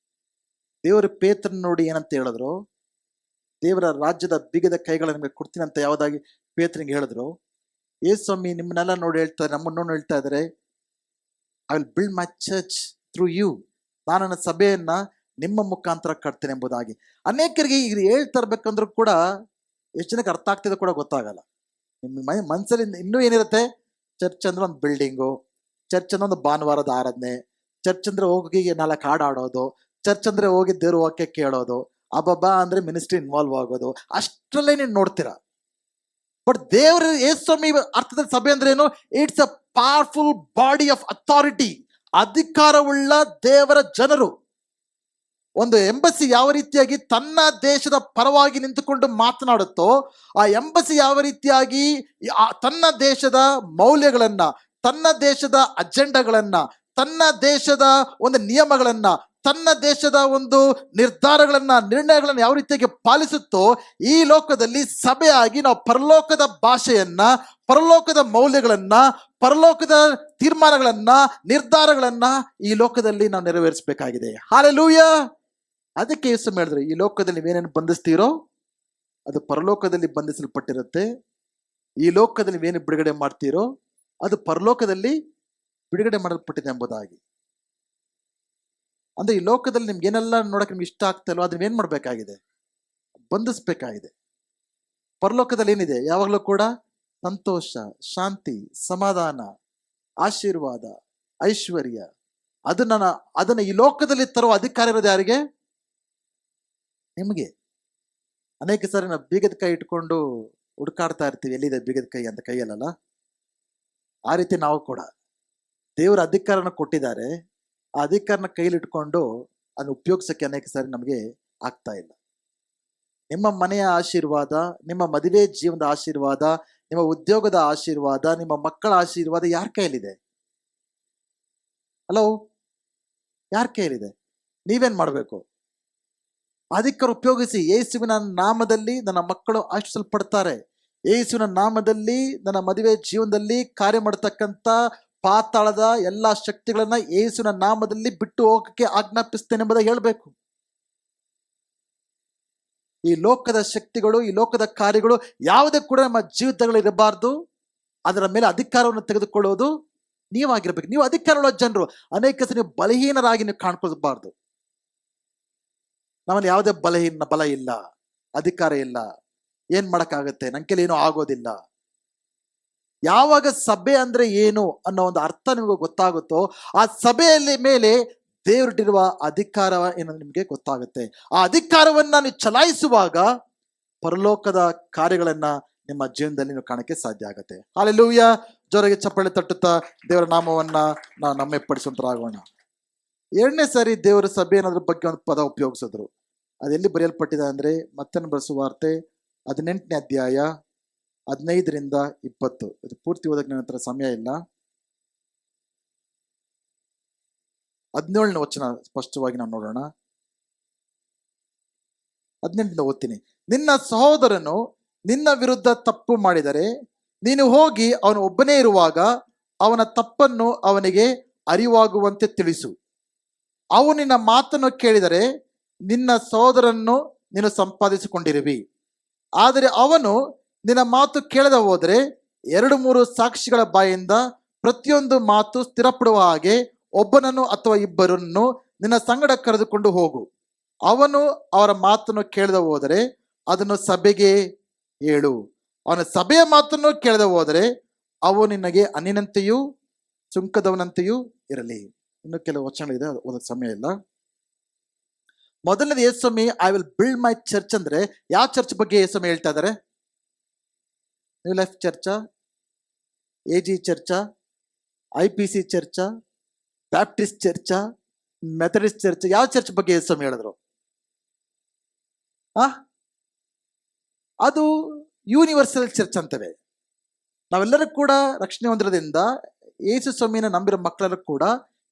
S1: ದೇವರ ಪೇತ್ರನ ನೋಡಿ ಏನಂತ ಹೇಳಿದ್ರು? ದೇವರ ರಾಜ್ಯದ ಬೀಗದ ಕೈಗಳ ನಿಮಗೆ ಕೊಡ್ತೀನಿ ಅಂತ ಯಾವ್ದಾಗಿ ಪೇತ್ರನಿಗೆ ಹೇಳಿದ್ರು. ಯೇಸುಸ್ವಾಮಿ ನಿಮ್ಮನ್ನೆಲ್ಲ ನೋಡಿ ಹೇಳ್ತಾರೆ, ನಮ್ಮನ್ನು ನೋಡಿ ಹೇಳ್ತಾ ಇದ್ದಾರೆ, I will build my church through you. ನಾನು ನನ್ನ ಸಭೆಯನ್ನ ನಿಮ್ಮ ಮುಖಾಂತರ ಕಟ್ತೇನೆ ಎಂಬುದಾಗಿ. ಅನೇಕರಿಗೆ ಈಗ ಹೇಳ್ತಾ ಇರ್ಬೇಕಂದ್ರೂ ಕೂಡ ಎಷ್ಟು ಜನಕ್ಕೆ ಅರ್ಥ ಆಗ್ತಿದೆ ಕೂಡ ಗೊತ್ತಾಗಲ್ಲ. ನಿಮ್ಮ ಮನಸ್ಸಲ್ಲಿ ಇನ್ನೂ ಏನಿರುತ್ತೆ? ಚರ್ಚ್ ಅಂದ್ರೆ ಒಂದು ಬಿಲ್ಡಿಂಗು, ಚರ್ಚ್ ಅಂದ್ರೆ ಒಂದು ಭಾನುವಾರದ ಆರಾಧನೆ, ಚರ್ಚ್ ಅಂದ್ರೆ ಹೋಗಿ 4 ಹಾಡು ಆಡೋದು, ಚರ್ಚ್ ಅಂದ್ರೆ ಹೋಗಿ ದೇವ್ರ ವಾಕ್ಯ ಕೇಳೋದು, ಅಬ್ಬಬ್ಬಾ ಅಂದ್ರೆ ಮಿನಿಸ್ಟ್ರಿ ಇನ್ವಾಲ್ವ್ ಆಗೋದು, ಅಷ್ಟರಲ್ಲೇ ನೀನು ನೋಡ್ತೀರಾ. ಬಟ್ ದೇವರ ಯೇಸುಸ್ವಾಮಿ ಅರ್ಥದಲ್ಲಿ ಸಭೆ ಅಂದ್ರೆ ಏನು? It's a powerful body of authority. ಅಧಿಕಾರವುಳ್ಳ ದೇವರ ಜನರು. ಒಂದು ಎಂಬಸಿ ಯಾವ ರೀತಿಯಾಗಿ ತನ್ನ ದೇಶದ ಪರವಾಗಿ ನಿಂತುಕೊಂಡು ಮಾತನಾಡುತ್ತೋ, ಆ ಎಂಬಸಿ ಯಾವ ರೀತಿಯಾಗಿ ತನ್ನ ದೇಶದ ಮೌಲ್ಯಗಳನ್ನ, ತನ್ನ ದೇಶದ ಅಜೆಂಡಾಗಳನ್ನ, ತನ್ನ ದೇಶದ ಒಂದು ನಿಯಮಗಳನ್ನ, ತನ್ನ ದೇಶದ ಒಂದು ನಿರ್ಣಯಗಳನ್ನ ಯಾವ ರೀತಿಯಾಗಿ ಪಾಲಿಸುತ್ತೋ, ಈ ಲೋಕದಲ್ಲಿ ಸಭೆಯಾಗಿ ನಾವು ಪರಲೋಕದ ಭಾಷೆಯನ್ನ, ಪರಲೋಕದ ಮೌಲ್ಯಗಳನ್ನ, ಪರಲೋಕದ ತೀರ್ಮಾನಗಳನ್ನ, ನಿರ್ಧಾರಗಳನ್ನ ಈ ಲೋಕದಲ್ಲಿ ನಾವು ನೆರವೇರಿಸಬೇಕಾಗಿದೆ. ಹಲ್ಲೆಲೂಯಾ. ಅದಕ್ಕೆ ಯೇಸು ಹೇಳಿದ್ರು, ಈ ಲೋಕದಲ್ಲಿ ನೀವೇನೇನು ಬಂಧಿಸ್ತೀರೋ ಅದು ಪರಲೋಕದಲ್ಲಿ ಬಂಧಿಸಲ್ಪಟ್ಟಿರುತ್ತೆ, ಈ ಲೋಕದಲ್ಲಿ ನೀವೇನು ಬಿಡುಗಡೆ ಮಾಡ್ತೀರೋ ಅದು ಪರಲೋಕದಲ್ಲಿ ಬಿಡುಗಡೆ ಮಾಡಲ್ಪಟ್ಟಿದೆ ಎಂಬುದಾಗಿ. ಅಂದ್ರೆ ಈ ಲೋಕದಲ್ಲಿ ನಿಮ್ಗೆ ಏನೆಲ್ಲ ನೋಡಕ್ಕೆ ನಿಮ್ಗೆ ಇಷ್ಟ ಆಗ್ತಾ ಇಲ್ವೋ ಅದನ್ನ ಏನ್ ಮಾಡ್ಬೇಕಾಗಿದೆ? ಬಂಧಿಸ್ಬೇಕಾಗಿದೆ. ಪರಲೋಕದಲ್ಲಿ ಏನಿದೆ? ಯಾವಾಗಲೂ ಕೂಡ ಸಂತೋಷ, ಶಾಂತಿ, ಸಮಾಧಾನ, ಆಶೀರ್ವಾದ, ಐಶ್ವರ್ಯ. ಅದನ್ನ ಈ ಲೋಕದಲ್ಲಿ ತರುವ ಅಧಿಕಾರ ಇರೋದು ಯಾರಿಗೆ? ನಿಮಗೆ. ಅನೇಕ ಸಾರಿ ನಾವು ಬೀಗದ ಕೈ ಇಟ್ಕೊಂಡು ಹುಡುಕಾಡ್ತಾ ಇರ್ತೀವಿ, ಎಲ್ಲಿದೆ ಬೀಗದ ಕೈ ಅಂತ, ಕೈಯಲ್ಲ. ಆ ರೀತಿ ನಾವು ಕೂಡ ದೇವರ ಅಧಿಕಾರನ ಕೊಟ್ಟಿದ್ದಾರೆ, ಆ ಅಧಿಕಾರನ ಕೈಲಿ ಇಟ್ಕೊಂಡು ಅದನ್ನ ಉಪಯೋಗಿಸಕ್ಕೆ ಅನೇಕ ಸಾರಿ ನಮಗೆ ಆಗ್ತಾ ಇಲ್ಲ. ನಿಮ್ಮ ಮನೆಯ ಆಶೀರ್ವಾದ, ನಿಮ್ಮ ಮದುವೆ ಜೀವನದ ಆಶೀರ್ವಾದ, ನಿಮ್ಮ ಉದ್ಯೋಗದ ಆಶೀರ್ವಾದ, ನಿಮ್ಮ ಮಕ್ಕಳ ಆಶೀರ್ವಾದ ಯಾರ ಕೈಯಲ್ಲಿದೆ? ಹಲೋ, ಯಾರ ಕೈಯಲ್ಲಿದೆ? ನೀವೇನ್ ಮಾಡ್ಬೇಕು? ಅಧಿಕಾರ ಉಪಯೋಗಿಸಿ. ಯೇಸುವಿನ ನಾಮದಲ್ಲಿ ನನ್ನ ಮಕ್ಕಳು ಆಶೀರ್ವದಿಸಲ್ಪಡ್ತಾರೆ. ಯೇಸುವಿನ ನಾಮದಲ್ಲಿ ನನ್ನ ಮದುವೆ ಜೀವನದಲ್ಲಿ ಕಾರ್ಯ ಮಾಡತಕ್ಕಂಥ ಪಾತಾಳದ ಎಲ್ಲಾ ಶಕ್ತಿಗಳನ್ನ ಯೇಸುವಿನ ನಾಮದಲ್ಲಿ ಬಿಟ್ಟು ಹೋಗಕ್ಕೆ ಆಜ್ಞಾಪಿಸ್ತೇನೆ ಎಂಬುದಾಗಿ ಹೇಳ್ಬೇಕು. ಈ ಲೋಕದ ಶಕ್ತಿಗಳು, ಈ ಲೋಕದ ಕಾರ್ಯಗಳು ಯಾವುದೇ ಕೂಡ ನಮ್ಮ ಜೀವಿತಗಳಿರಬಾರ್ದು. ಅದರ ಮೇಲೆ ಅಧಿಕಾರವನ್ನು ತೆಗೆದುಕೊಳ್ಳುವುದು ನೀವಾಗಿರ್ಬೇಕು. ನೀವು ಅಧಿಕಾರವುಳ್ಳ ಜನರು. ಅನೇಕ ಸರಿ ನೀವು ಬಲಹೀನರಾಗಿ ನೀವು ಕಾಣ್ಕೊಳ್ಬಾರ್ದು. ನಮ್ಮಲ್ಲಿ ಯಾವುದೇ ಬಲ ಇಲ್ಲ, ಅಧಿಕಾರ ಇಲ್ಲ, ಏನ್ ಮಾಡಕ್ಕಾಗತ್ತೆ, ನನ್ನ ಕೈಲಿ ಏನೂ ಆಗೋದಿಲ್ಲ. ಯಾವಾಗ ಸಭೆ ಅಂದ್ರೆ ಏನು ಅನ್ನೋ ಒಂದು ಅರ್ಥ ನಿಮಗೆ ಗೊತ್ತಾಗುತ್ತೋ, ಆ ಸಭೆಯಲ್ಲಿ ಮೇಲೆ ದೇವರಿಟ್ಟಿರುವ ಅಧಿಕಾರ ಏನೋ ನಿಮಗೆ ಗೊತ್ತಾಗುತ್ತೆ. ಆ ಅಧಿಕಾರವನ್ನ ನೀವು ಚಲಾಯಿಸುವಾಗ ಪರಲೋಕದ ಕಾರ್ಯಗಳನ್ನ ನಿಮ್ಮ ಜೀವನದಲ್ಲಿ ನೀವು ಕಾಣಕ್ಕೆ ಸಾಧ್ಯ ಆಗುತ್ತೆ. ಹಲ್ಲೆಲೂಯಾ. ಜೋರಾಗಿ ಚಪ್ಪಾಳೆ ತಟ್ಟುತ್ತಾ ದೇವರ ನಾಮವನ್ನ ನಾವು ನಮ್ಮೆಪ್ಪಡಿಸುವಂತರಾಗೋಣ. 2ನೇ ಸಾರಿ ದೇವರ ಸಭೆ ಅನ್ನೋದ್ರ ಬಗ್ಗೆ ಒಂದು ಪದ ಉಪಯೋಗಿಸಿದ್ರು. ಅದೆಲ್ಲಿ ಬರೆಯಲ್ಪಟ್ಟಿದೆ ಅಂದ್ರೆ ಮತ್ತೇನು ಸುವಾರ್ತೆ 18ನೇ ಅಧ್ಯಾಯ 15ರಿಂದ 20. ಇದು ಪೂರ್ತಿ ಓದಕ್ಕೆ ನನ್ನ ಹತ್ರ ಸಮಯ ಇಲ್ಲ. 17ನೇ ವಚನ ಸ್ಪಷ್ಟವಾಗಿ ನಾವು ನೋಡೋಣ. 18ರಿಂದ ಓದ್ತೀನಿ. ನಿನ್ನ ಸಹೋದರನು ನಿನ್ನ ವಿರುದ್ಧ ತಪ್ಪು ಮಾಡಿದರೆ ನೀನು ಹೋಗಿ ಅವನು ಒಬ್ಬನೇ ಇರುವಾಗ ಅವನ ತಪ್ಪನ್ನು ಅವನಿಗೆ ಅರಿವಾಗುವಂತೆ ತಿಳಿಸು. ಅವನು ನಿನ್ನ ಮಾತನ್ನು ಕೇಳಿದರೆ ನಿನ್ನ ಸಹೋದರನ್ನು ನೀನು ಸಂಪಾದಿಸಿಕೊಂಡಿರುವಿ. ಆದರೆ ಅವನು ನಿನ್ನ ಮಾತು ಕೇಳದೆ ಹೋದರೆ 2-3 ಸಾಕ್ಷಿಗಳ ಬಾಯಿಂದ ಪ್ರತಿಯೊಂದು ಮಾತು ಸ್ಥಿರಪಡುವ ಹಾಗೆ ಒಬ್ಬನನ್ನು ಅಥವಾ ಇಬ್ಬರನ್ನು ನಿನ್ನ ಸಂಗಡ ಕರೆದುಕೊಂಡು ಹೋಗು. ಅವನು ಅವರ ಮಾತನ್ನು ಕೇಳದೆ ಹೋದರೆ ಅದನ್ನು ಸಭೆಗೆ ಹೇಳು. ಅವನ ಸಭೆಯ ಮಾತನ್ನು ಕೇಳದೆ ಹೋದರೆ ಅವು ನಿನಗೆ ಅನ್ಯನಂತೆಯೂ ಸುಂಕದವನಂತೆಯೂ ಇರಲಿ. ಇನ್ನು ಕೆಲವು ವಚನಗಳಿದೆ, ಓದಕ್ಕೆ ಸಮಯ ಇಲ್ಲ. ಮೊದಲನೇದು ಯೇಸುಸ್ವಾಮಿ I will build my church ಅಂದ್ರೆ ಯಾವ ಚರ್ಚ್ ಬಗ್ಗೆ ಯೇಸುಸ್ವಾಮಿ ಹೇಳ್ತಾ ಇದ್ದಾರೆ? ನ್ಯೂ ಲೈಫ್ ಚರ್ಚಾ, AG ಚರ್ಚಾ, IPC ಚರ್ಚಾ, ಬ್ಯಾಪ್ಟಿಸ್ಟ್ ಚರ್ಚಾ, ಮೆಥಡಿಸ್ಟ್ ಚರ್ಚ್? ಯಾವ ಚರ್ಚ್ ಬಗ್ಗೆ ಯೇಸುಸ್ವಾಮಿ ಹೇಳಿದ್ರು? ಅದು ಯೂನಿವರ್ಸಲ್ ಚರ್ಚ್ ಅಂತವೆ. ನಾವೆಲ್ಲರೂ ಕೂಡ ರಕ್ಷಣೆ ಹೊಂದಿರೋದ್ರಿಂದ ಯೇಸು ಸ್ವಾಮಿನ ನಂಬಿರೋ ಮಕ್ಕಳೆಲ್ಲರೂ ಕೂಡ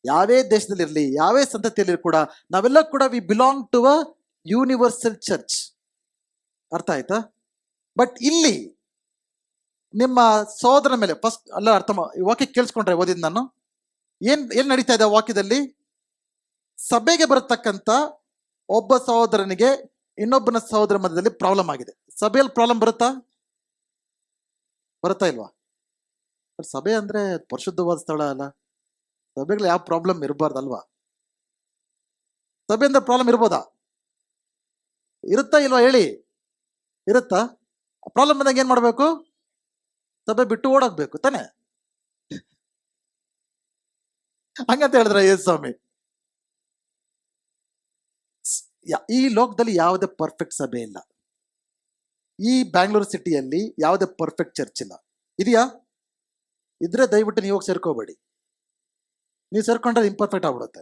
S1: ಯಾವೇ ದೇಶದಲ್ಲಿರಲಿ, ಯಾವೇ ಸಂತತಿಯಲ್ಲಿ ಕೂಡ ನಾವೆಲ್ಲ ಕೂಡ we belong to a universal church. ಅರ್ಥ ಆಯ್ತಾ? ಬಟ್ ಇಲ್ಲಿ ನಿಮ್ಮ ಸಹೋದರ ಮೇಲೆ ಫಸ್ಟ್ ಅಲ್ಲ ಅರ್ಥ ವಾಕ್ಯ ಕೇಳಿಸ್ಕೊಂಡ್ರೆ ಓದಿದ್ ನಾನು ಏನ್ ನಡೀತಾ ಇದೆ ವಾಕ್ಯದಲ್ಲಿ? ಸಭೆಗೆ ಬರತಕ್ಕಂತ ಒಬ್ಬ ಸಹೋದರನಿಗೆ ಇನ್ನೊಬ್ಬನ ಸಹೋದರ ಮಧ್ಯದಲ್ಲಿ ಪ್ರಾಬ್ಲಮ್ ಆಗಿದೆ. ಸಭೆಯಲ್ಲಿ ಪ್ರಾಬ್ಲಮ್ ಬರುತ್ತಾ ಇಲ್ವಾ? ಸಭೆ ಅಂದ್ರೆ ಪರಿಶುದ್ಧವಾದ ಸ್ಥಳ ಅಲ್ಲ. ಸಭೆಗಳು ಯಾವ ಪ್ರಾಬ್ಲಮ್ ಇರಬಾರ್ದಲ್ವಾ? ಸಭೆಯಿಂದ ಪ್ರಾಬ್ಲಮ್ ಇರ್ಬೋದಾ? ಇರುತ್ತಾ ಇಲ್ವಾ ಹೇಳಿ? ಇರುತ್ತಾ? ಪ್ರಾಬ್ಲಮ್ ಬಂದಾಗ ಏನ್ ಮಾಡ್ಬೇಕು? ಸಭೆ ಬಿಟ್ಟು ಓಡೋಗ್ಬೇಕು ತಾನೆ? ಹಂಗಂತ ಹೇಳಿದ್ರ ಯೇಸು ಸ್ವಾಮಿ? ಈ ಲೋಕದಲ್ಲಿ ಯಾವುದೇ ಪರ್ಫೆಕ್ಟ್ ಸಭೆ ಇಲ್ಲ. ಈ ಬ್ಯಾಂಗ್ಳೂರು ಸಿಟಿಯಲ್ಲಿ ಯಾವುದೇ ಪರ್ಫೆಕ್ಟ್ ಚರ್ಚ್ ಇಲ್ಲ. ಇದೆಯಾ? ಇದ್ರೆ ದಯವಿಟ್ಟು ನೀವು ಹೋಗಿ ಸೇರ್ಕೋಬೇಡಿ. ನೀವು ಸೇರ್ಕೊಂಡ್ರೆ ಇಂಪರ್ಫೆಕ್ಟ್ ಆಗ್ಬಿಡುತ್ತೆ.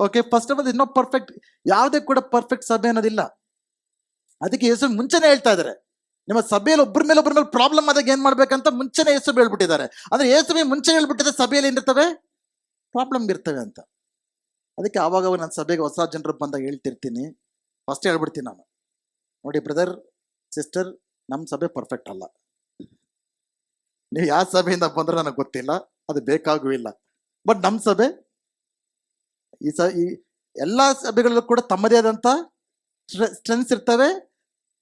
S1: ಓಕೆ, ಫಸ್ಟ್ ಆಫ್ ಆಲ್ ಇನ್ನೂ ಪರ್ಫೆಕ್ಟ್ ಯಾವುದೇ ಕೂಡ ಪರ್ಫೆಕ್ಟ್ ಸಭೆ ಅನ್ನೋದಿಲ್ಲ. ಅದಕ್ಕೆ ಯೇಸು ಮುಂಚೆನೆ ಹೇಳ್ತಾ ಇದ್ದಾರೆ, ನಿಮ್ಮ ಸಭೆಯಲ್ಲಿ ಒಬ್ಬರ ಮೇಲೆ ಪ್ರಾಬ್ಲಮ್ ಆದಾಗ ಏನ್ ಮಾಡ್ಬೇಕಂತ ಮುಂಚೆನೆ ಯೇಸು ಹೇಳ್ಬಿಟ್ಟಿದ್ದಾರೆ. ಅಂದ್ರೆ ಯೇಸು ಮುಂಚೆ ಹೇಳ್ಬಿಟ್ಟಿದೆ ಸಭೆಯಲ್ಲಿ ಏನಿರ್ತವೆ, ಪ್ರಾಬ್ಲಮ್ ಇರ್ತವೆ ಅಂತ. ಅದಕ್ಕೆ ಆವಾಗ ನನ್ನ ಸಭೆಗೆ ಹೊಸ ಜನರು ಬಂದಾಗ ಹೇಳ್ತಿರ್ತೀನಿ, ಫಸ್ಟ್ ಹೇಳ್ಬಿಡ್ತೀನಿ ನಾನು, ನೋಡಿ ಬ್ರದರ್ ಸಿಸ್ಟರ್, ನಮ್ಮ ಸಭೆ ಪರ್ಫೆಕ್ಟ್ ಅಲ್ಲ. ನೀವು ಯಾವ ಸಭೆಯಿಂದ ಬಂದ್ರೆ ನನಗೆ ಗೊತ್ತಿಲ್ಲ, ಅದು ಬೇಕಾಗೂ ಇಲ್ಲ. ಬಟ್ ನಮ್ಮ ಸಭೆ ಈ ಎಲ್ಲ ಸಭೆಗಳಲ್ಲೂ ಕೂಡ ತಮ್ಮದೇ ಆದಂಥ ಸ್ಟ್ರೆಂತ್ಸ್ ಇರ್ತವೆ,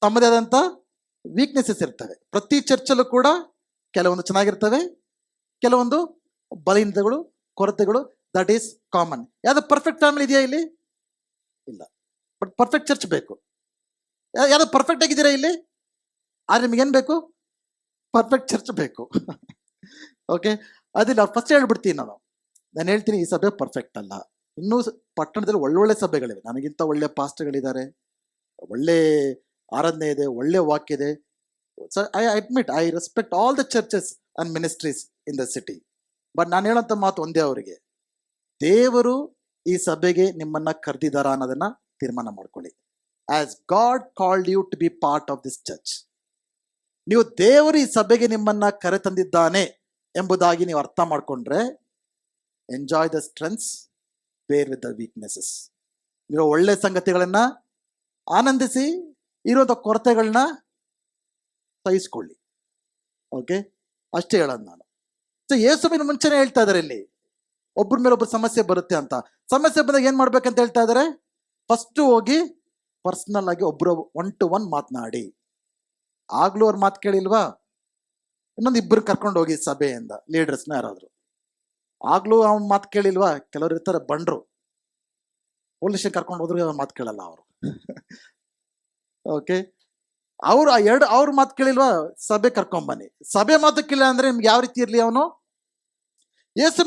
S1: ತಮ್ಮದೇ ಆದಂಥ ವೀಕ್ನೆಸಸ್ ಇರ್ತವೆ. ಪ್ರತಿ ಚರ್ಚಲ್ಲೂ ಕೂಡ ಕೆಲವೊಂದು ಚೆನ್ನಾಗಿರ್ತವೆ, ಕೆಲವೊಂದು ಬಲಹೀನತೆಗಳು, ಕೊರತೆಗಳು. That is common. ಯಾವ್ದು ಪರ್ಫೆಕ್ಟ್ ಫ್ಯಾಮಿಲಿ ಇದೆಯಾ ಇಲ್ಲಿ? ಇಲ್ಲ. ಬಟ್ ಪರ್ಫೆಕ್ಟ್ ಚರ್ಚ್ ಬೇಕು. ಯಾವ್ದು ಪರ್ಫೆಕ್ಟ್ ಆಗಿದ್ದೀರಾ ಇಲ್ಲಿ? ಆದ್ರೆ ನಿಮಗೇನು ಬೇಕು? ಪರ್ಫೆಕ್ಟ್ ಚರ್ಚ್ ಬೇಕು. ಓಕೆ, ಅದಿಲ್ಲ. ಫಸ್ಟ್ ಹೇಳ್ಬಿಡ್ತೀನಿ ನಾನು ಹೇಳ್ತೀನಿ ಈ ಸಭೆ ಪರ್ಫೆಕ್ಟ್ ಅಲ್ಲ. ಇನ್ನೂ ಪಟ್ಟಣದಲ್ಲಿ ಒಳ್ಳೊಳ್ಳೆ ಸಭೆಗಳಿವೆ, ನನಗಿಂತ ಒಳ್ಳೆ ಪಾಸ್ಟರ್ಗಳಿದ್ದಾರೆ, ಒಳ್ಳೆ ಆರಾಧನೆ ಇದೆ, ಒಳ್ಳೆ ವಾಕ್ಯ ಇದೆ. So I admit, I respect all the churches and ministries in the city. But ನಾನು ಹೇಳೋಂಥ ಮಾತು ಒಂದೇ, ಅವರಿಗೆ ದೇವರು ಈ ಸಭೆಗೆ ನಿಮ್ಮನ್ನ ಕರೆದಿದ್ದಾರ ಅನ್ನೋದನ್ನ ತೀರ್ಮಾನ ಮಾಡ್ಕೊಳ್ಳಿ. As God called you to be part of this church, ನೀವು ದೇವರು ಈ ಸಭೆಗೆ ನಿಮ್ಮನ್ನ ಕರೆ ತಂದಿದ್ದಾನೆ ಎಂಬುದಾಗಿ ನೀವು ಅರ್ಥ ಮಾಡ್ಕೊಂಡ್ರೆ, ಎಂಜಾಯ್ ದ ಸ್ಟ್ರೆಂತ್ಸ್, ಬೇರ್ ವಿತ್ ದ ವೀಕ್ನೆಸಸ್. ಇರೋ ಒಳ್ಳೆ ಸಂಗತಿಗಳನ್ನ ಆನಂದಿಸಿ, ಇರುವಂಥ ಕೊರತೆಗಳನ್ನ ಸಹಿಸ್ಕೊಳ್ಳಿ. ಓಕೆ, ಅಷ್ಟೇ ಹೇಳೋದು ನಾನು. ಸೊ ಯೇಸುವಿನ ಮುಂಚೆನೆ ಹೇಳ್ತಾ ಇದಾರೆ ಇಲ್ಲಿ, ಒಬ್ಬರ ಮೇಲೆ ಒಬ್ಬರು ಸಮಸ್ಯೆ ಬರುತ್ತೆ ಅಂತ. ಸಮಸ್ಯೆ ಬಂದಾಗ ಏನ್ ಮಾಡ್ಬೇಕಂತ ಹೇಳ್ತಾ ಇದಾರೆ, ಫಸ್ಟ್ ಹೋಗಿ ಪರ್ಸನಲ್ ಆಗಿ ಒಬ್ರು 1 to 1 ಮಾತನಾಡಿ. ಆಗ್ಲೂ ಅವ್ರ ಮಾತು ಕೇಳಿಲ್ವಾ, ಇನ್ನೊಂದು ಇಬ್ಬರು ಕರ್ಕೊಂಡು ಹೋಗಿ ಸಭೆಯಿಂದ, ಲೀಡರ್ಸ್ನ ಯಾರಾದ್ರು. ಆಗ್ಲೂ ಅವ್ನ ಮಾತು ಕೇಳಿಲ್ವಾ, ಕೆಲವ್ರು ಇರ್ತಾರೆ ಬಂಡ್ರು, ಪೊಲೀಸ್ ಕರ್ಕೊಂಡು ಹೋದ್ರೆ ಅವ್ರ ಮಾತು ಕೇಳಲ್ಲ ಅವರು. ಓಕೆ, ಅವ್ರು ಅವ್ರ ಮಾತು ಕೇಳಿಲ್ವಾ, ಸಭೆ ಕರ್ಕೊಂಡ್ ಬನ್ನಿ. ಸಭೆ ಮಾತು ಕೇಳಿಲ್ಲ ಅಂದ್ರೆ ನಿಮ್ಗೆ ಯಾವ ರೀತಿ ಇರ್ಲಿ ಅವನು. ಯೇಸು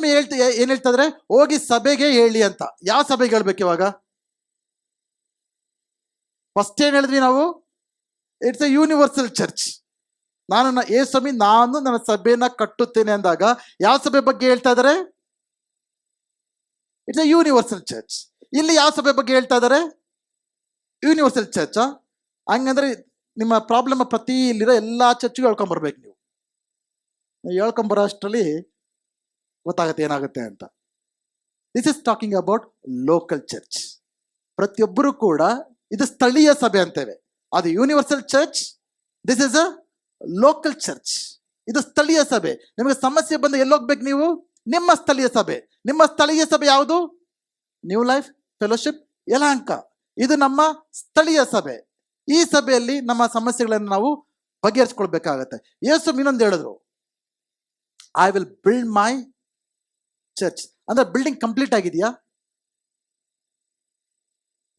S1: ಏನ್ ಹೇಳ್ತಾ ಇದ್ರೆ, ಹೋಗಿ ಸಭೆಗೆ ಹೇಳಿ ಅಂತ. ಯಾವ ಸಭೆಗೆ ಹೇಳ್ಬೇಕು ಇವಾಗ? ಫಸ್ಟ್ ಏನ್ ಹೇಳಿದ್ವಿ ನಾವು, ಇಟ್ಸ್ ಎ ಯೂನಿವರ್ಸಲ್ ಚರ್ಚ್. ನಾನು ನನ್ನ ಸಭೆನ ಕಟ್ಟುತ್ತೇನೆ ಅಂದಾಗ ಯಾವ ಸಭೆ ಬಗ್ಗೆ ಹೇಳ್ತಾ ಇದಾರೆ? It's A universal church. ಇಲ್ಲಿ ಯಾವ ಸಭೆ ಬಗ್ಗೆ ಹೇಳ್ತಾ ಇದಾರೆ? Universal church. ಹಂಗಂದ್ರೆ ನಿಮ್ಮ ಪ್ರಾಬ್ಲಮ್ ಪ್ರತಿ ಇಲ್ಲಿರೋ ಎಲ್ಲಾ ಚರ್ಚ್ಗೂ ಹೇಳ್ಕೊಂಬರ್ಬೇಕು ನೀವು. ಹೇಳ್ಕೊಂಬರೋ ಅಷ್ಟರಲ್ಲಿ ಗೊತ್ತಾಗುತ್ತೆ ಏನಾಗುತ್ತೆ ಅಂತ. This is talking about local church. ಪ್ರತಿಯೊಬ್ಬರು ಕೂಡ ಇದು ಸ್ಥಳೀಯ ಸಭೆ ಅಂತೇವೆ. ಅದು universal church, this is a local church. ಇದು ಸ್ಥಳೀಯ ಸಭೆ. ನಿಮಗೆ ಸಮಸ್ಯೆ ಬಂದು ಎಲ್ಲೋಗ್ಬೇಕು ನೀವು? ನಿಮ್ಮ ಸ್ಥಳೀಯ ಸಭೆ. ನಿಮ್ಮ ಸ್ಥಳೀಯ ಸಭೆ ಯಾವುದು? New life fellowship Yelahanka. ಇದು ನಮ್ಮ ಸ್ಥಳೀಯ ಸಭೆ. ಈ ಸಭೆಯಲ್ಲಿ ನಮ್ಮ ಸಮಸ್ಯೆಗಳನ್ನು ನಾವು ಬಗೆಹರಿಸ್ಕೊಳ್ಬೇಕಾಗತ್ತೆ. ಯೇಸು ಇನ್ನೊಂದು ಹೇಳಿದ್ರು, I will build my church. ಅಂದ್ರೆ ಬಿಲ್ಡಿಂಗ್ ಕಂಪ್ಲೀಟ್ ಆಗಿದೆಯಾ?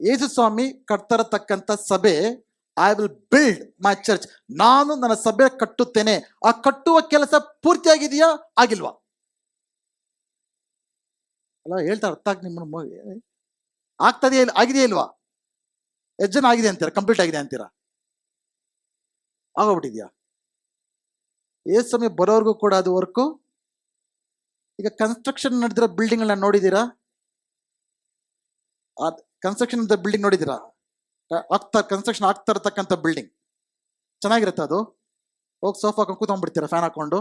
S1: ಯೇಸು ಸ್ವಾಮಿ ಕಟ್ತರತಕ್ಕಂಥ ಸಭೆ, I will build my church, ನಾನು ನನ್ನ ಸಭೆ ಕಟ್ಟುತ್ತೇನೆ. ಆ ಕಟ್ಟುವ ಕೆಲಸ ಪೂರ್ತಿಯಾಗಿದೆಯಾ, ಆಗಿಲ್ವಾ? ಅಲ್ಲ ಹೇಳ್ತಾರೆ, ಅರ್ಥ ಆಗಿ ನಿಮ್ಮ ಆಗ್ತದೆಯಾ, ಆಗಿದೆಯಾ ಇಲ್ವಾ? ಎಷ್ಟು ಜನ ಆಗಿದೆ ಅಂತೀರಾ? ಕಂಪ್ಲೀಟ್ ಆಗಿದೆ ಅಂತೀರಾ? ಆಗೋಗ್ಬಿಟ್ಟಿದ್ಯಾ? ಯೇಸು ಸ್ವಾಮಿ ಬರೋರ್ಗೂ ಕೂಡ ಅದು ವರ್ಕು. ಈಗ ಕನ್ಸ್ಟ್ರಕ್ಷನ್ ನಡೆದಿರೋ ಬಿಲ್ಡಿಂಗ್ ಗಳನ್ನ ನೋಡಿದೀರಾ? ಕನ್ಸ್ಟ್ರಕ್ಷನ್ ಬಿಲ್ಡಿಂಗ್ ನೋಡಿದೀರಾ? ಕನ್ಸ್ಟ್ರಕ್ಷನ್ ಆಗ್ತಾ ಇರತಕ್ಕಂಥ ಬಿಲ್ಡಿಂಗ್ ಚೆನ್ನಾಗಿರುತ್ತೆ. ಅದು ಹೋಗಿ ಸೋಫಾ ಹಾಕೊಂಡು ಕೂತ್ಕೊಂಡ್ಬಿಡ್ತೀರಾ, ಫ್ಯಾನ್ ಹಾಕೊಂಡು.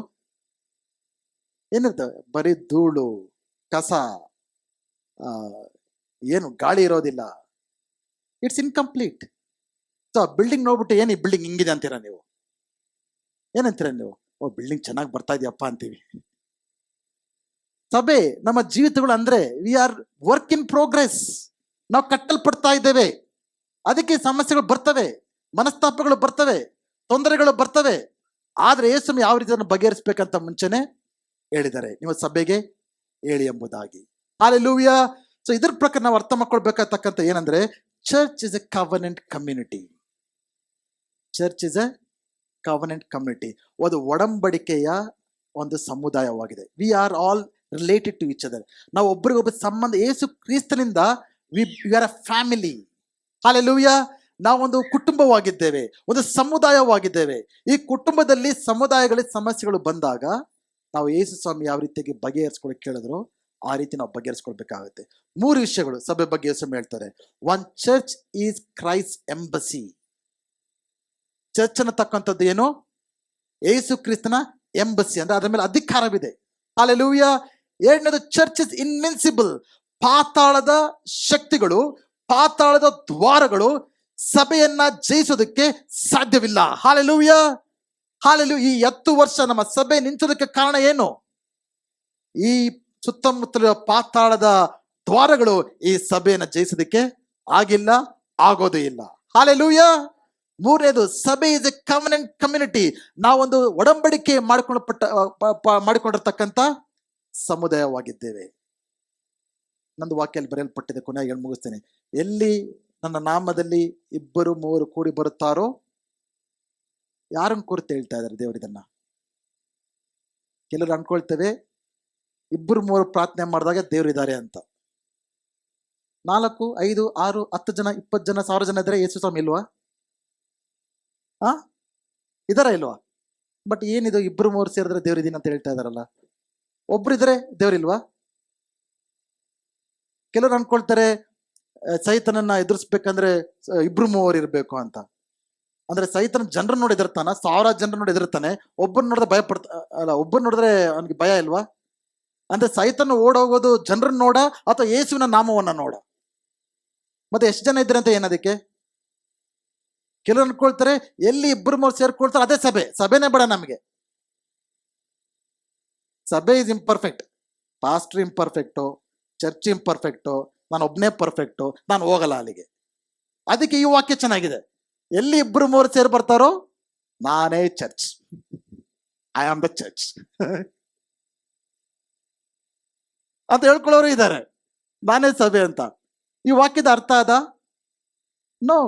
S1: ಏನಿರ್ತವೆ? ಬರೀ ಧೂಳು, ಕಸ, ಏನು ಗಾಳಿ ಇರೋದಿಲ್ಲ. It's incomplete. ಸೊ ಬಿಲ್ಡಿಂಗ್ ನೋಡ್ಬಿಟ್ಟು ಏನು ಈ ಬಿಲ್ಡಿಂಗ್ ಹಿಂಗಿದೆ ಅಂತೀರಾ ನೀವು? ಏನಂತೀರ ನೀವು? ಓ, ಬಿಲ್ಡಿಂಗ್ ಚೆನ್ನಾಗಿ ಬರ್ತಾ ಇದೆಯಪ್ಪ ಅಂತೀವಿ. ಸಭೆ ನಮ್ಮ ಜೀವಿತಗಳು ಅಂದ್ರೆ we are work in progress. ನಾವು ಕಟ್ಟಲ್ಪಡ್ತಾ ಇದ್ದೇವೆ. ಅದಕ್ಕೆ ಸಮಸ್ಯೆಗಳು ಬರ್ತವೆ, ಮನಸ್ತಾಪಗಳು ಬರ್ತವೆ, ತೊಂದರೆಗಳು ಬರ್ತವೆ. ಆದ್ರೆ ಯೇಸು ಯಾವ ರೀತಿ ಅದನ್ನು ಬಗೆಹರಿಸಬೇಕಂತ ಮುಂಚೆನೆ ಹೇಳಿದ್ದಾರೆ, ನೀವು ಸಭೆಗೆ ಹೇಳಿ ಎಂಬುದಾಗಿ. ಹಲ್ಲೆಲೂಯಾ. ಸೊ ಇದ್ರ ಪ್ರಕಾರ ನಾವು ಅರ್ಥ ಮಾಡ್ಕೊಳ್ಬೇಕಾಗ್ತಕ್ಕಂಥ ಏನಂದ್ರೆ, church is a covenant community. Church is a covenant community. ಒಂದು ಒಡಂಬಡಿಕೆಯ ಒಂದು ಸಮುದಾಯವಾಗಿದೆ. We are all related to each other. ನಾವು ಒಬ್ಬರಿಗೊಬ್ಬ ಸಂಬಂಧ, ಯೇಸು ಕ್ರಿಸ್ತನಿಂದ we are a family. Hallelujah. ನಾವೊಂದು ಕುಟುಂಬವಾಗಿದ್ದೇವೆ, ಒಂದು ಸಮುದಾಯವಾಗಿದ್ದೇವೆ. ಈ ಕುಟುಂಬದಲ್ಲಿ ಸಮುದಾಯಗಳಲ್ಲಿ ಸಮಸ್ಯೆಗಳು ಬಂದಾಗ ನಾವು ಯೇಸು ಸ್ವಾಮಿ ಯಾವ ರೀತಿಯಾಗಿ ಬಗೆಹರಿಸ್ಕೊಳಕ್ ಕೇಳಿದ್ರು ಆ ರೀತಿ ನಾವು ಬಗೆಹರಿಸ್ಕೊಳ್ಬೇಕಾಗುತ್ತೆ. 3 ವಿಷಯಗಳು ಸಭೆ ಬಗ್ಗೆ ಯೇಸು ಹೇಳ್ತಾರೆ. One, church is Christ embassy. Church ಅನ್ನತಕ್ಕಂಥದ್ದು ಏನು? ಯೇಸು ಕ್ರಿಸ್ತನ ಎಂಬಸಿ, ಅಂದ್ರೆ ಅದರ ಮೇಲೆ ಅಧಿಕಾರವಿದೆ. ಹಲ್ಲೆಲೂಯಾ. 2ನೇದು, ಚರ್ಚ್ ಇಸ್ ಇನ್ವಿನ್ಸಿಬಲ್. ಪಾತಾಳದ ಶಕ್ತಿಗಳು, ಪಾತಾಳದ ದ್ವಾರಗಳು ಸಭೆಯನ್ನ ಜಯಿಸೋದಕ್ಕೆ ಸಾಧ್ಯವಿಲ್ಲ. ಹಲ್ಲೆಲೂಯಾ. ಹಲ್ಲೆಲೂಯಾ. ಈ 10 ವರ್ಷ ನಮ್ಮ ಸಭೆ ನಿಂತೋದಕ್ಕೆ ಕಾರಣ ಏನು? ಈ ಸುತ್ತಮುತ್ತಲ ಪಾತಾಳದ ದ್ವಾರಗಳು ಈ ಸಭೆಯನ್ನ ಜಯಿಸೋದಕ್ಕೆ ಆಗಿಲ್ಲ, ಆಗೋದು ಇಲ್ಲ. ಹಲ್ಲೆಲೂಯಾ. 3ನೇದು, ಸಭೆ ಇಸ್ ಎ ಕವನೆಂಟ್ ಕಮ್ಯುನಿಟಿ. ನಾವೊಂದು ಒಡಂಬಡಿಕೆ ಮಾಡಿಕೊಂಡಿರ್ತಕ್ಕಂಥ ಸಮುದಾಯವಾಗಿದ್ದೇವೆ. ನಂದು ವಾಕ್ಯಲ್ಲಿ ಬರೆಯಲ್ಪಟ್ಟಿದೆ, ಕೊನೆಯಾಗಿ ಹೇಳಿ ಮುಗಿಸ್ತೇನೆ. ಎಲ್ಲಿ ನನ್ನ ನಾಮದಲ್ಲಿ 2-3 ಕೂಡಿ ಬರುತ್ತಾರೋ, ಯಾರನ್ನು ಕುರಿತು ಹೇಳ್ತಾ ಇದ್ದಾರೆ ದೇವರು ಇದನ್ನ? ಕೆಲವರು ಅನ್ಕೊಳ್ತೇವೆ 2-3 ಪ್ರಾರ್ಥನೆ ಮಾಡಿದಾಗ ದೇವರು ಇದ್ದಾರೆ ಅಂತ. 4, 5, 6, 10 ಜನ, 20 ಜನ, 1000 ಜನ ಇದ್ರೆ ಯೇಸು ಸ್ವಾಮಿ ಇಲ್ವಾ? ಇದಾರ ಇಲ್ವಾ? ಬಟ್ ಏನಿದು 2-3 ಸೇರಿದ್ರೆ ದೇವ್ರ ಇದೀನಿ ಅಂತ ಹೇಳ್ತಾ ಇದಾರಲ್ಲ. ಒಬ್ರಿದ್ರೆ ದೇವ್ರಿಲ್ವಾ? ಕೆಲವರು ಅನ್ಕೊಳ್ತಾರೆ ಸೈತನನ್ನ ಎದುರಿಸ್ಬೇಕಂದ್ರೆ 2-3 ಇರ್ಬೇಕು ಅಂತ. ಅಂದ್ರೆ ಸೈತನ ಜನರನ್ನ ನೋಡಿ ಎದುರ್ತಾನ, 1000 ಜನರನ್ನ ನೋಡಿ ಎದುರ್ತಾನೆ. ಒಬ್ಬರನ್ನ ನೋಡಿದ್ರೆ ಭಯ ಅಲ್ಲ, ಒಬ್ಬರನ್ನ ನೋಡಿದ್ರೆ ಅವನಿಗೆ ಭಯ ಇಲ್ವಾ? ಅಂದ್ರೆ ಸೈತನ ಓಡೋಗೋದು ಜನರನ್ನ ನೋಡ ಅಥವಾ ಯೇಸುವಿನ ನಾಮವನ್ನ ನೋಡ? ಮತ್ತೆ ಎಷ್ಟು ಜನ ಇದ್ರಂತ ಏನದಕ್ಕೆ? ಕೆಲವರು ಅನ್ಕೊಳ್ತಾರೆ ಎಲ್ಲಿ 2-3 ಸೇರ್ಕೊಳ್ತಾರೆ ಅದೇ ಸಭೆ, ಸಭೆನೇ ಬೇಡ ನಮಗೆ. ಸಭೆ ಇಸ್ ಇಂಪರ್ಫೆಕ್ಟ್, ಪಾಸ್ಟರ್ ಇಂಪರ್ಫೆಕ್ಟು, ಚರ್ಚ್ ಇಂಪರ್ಫೆಕ್ಟು, ನಾನು ಒಬ್ಬನೇ ಪರ್ಫೆಕ್ಟು, ನಾನು ಹೋಗಲ್ಲ ಅಲ್ಲಿಗೆ. ಅದಕ್ಕೆ ಈ ವಾಕ್ಯ ಚೆನ್ನಾಗಿದೆ. ಎಲ್ಲಿ 2-3 ಸೇರಿ ಬರ್ತಾರೋ ನಾನೇ church, I am the church ಅಂತ ಹೇಳ್ಕೊಳ್ಳೋರು ಇದ್ದಾರೆ, ನಾನೇ ಸಭೆ ಅಂತ. ಈ ವಾಕ್ಯದ ಅರ್ಥ ಅದ? ನೋ.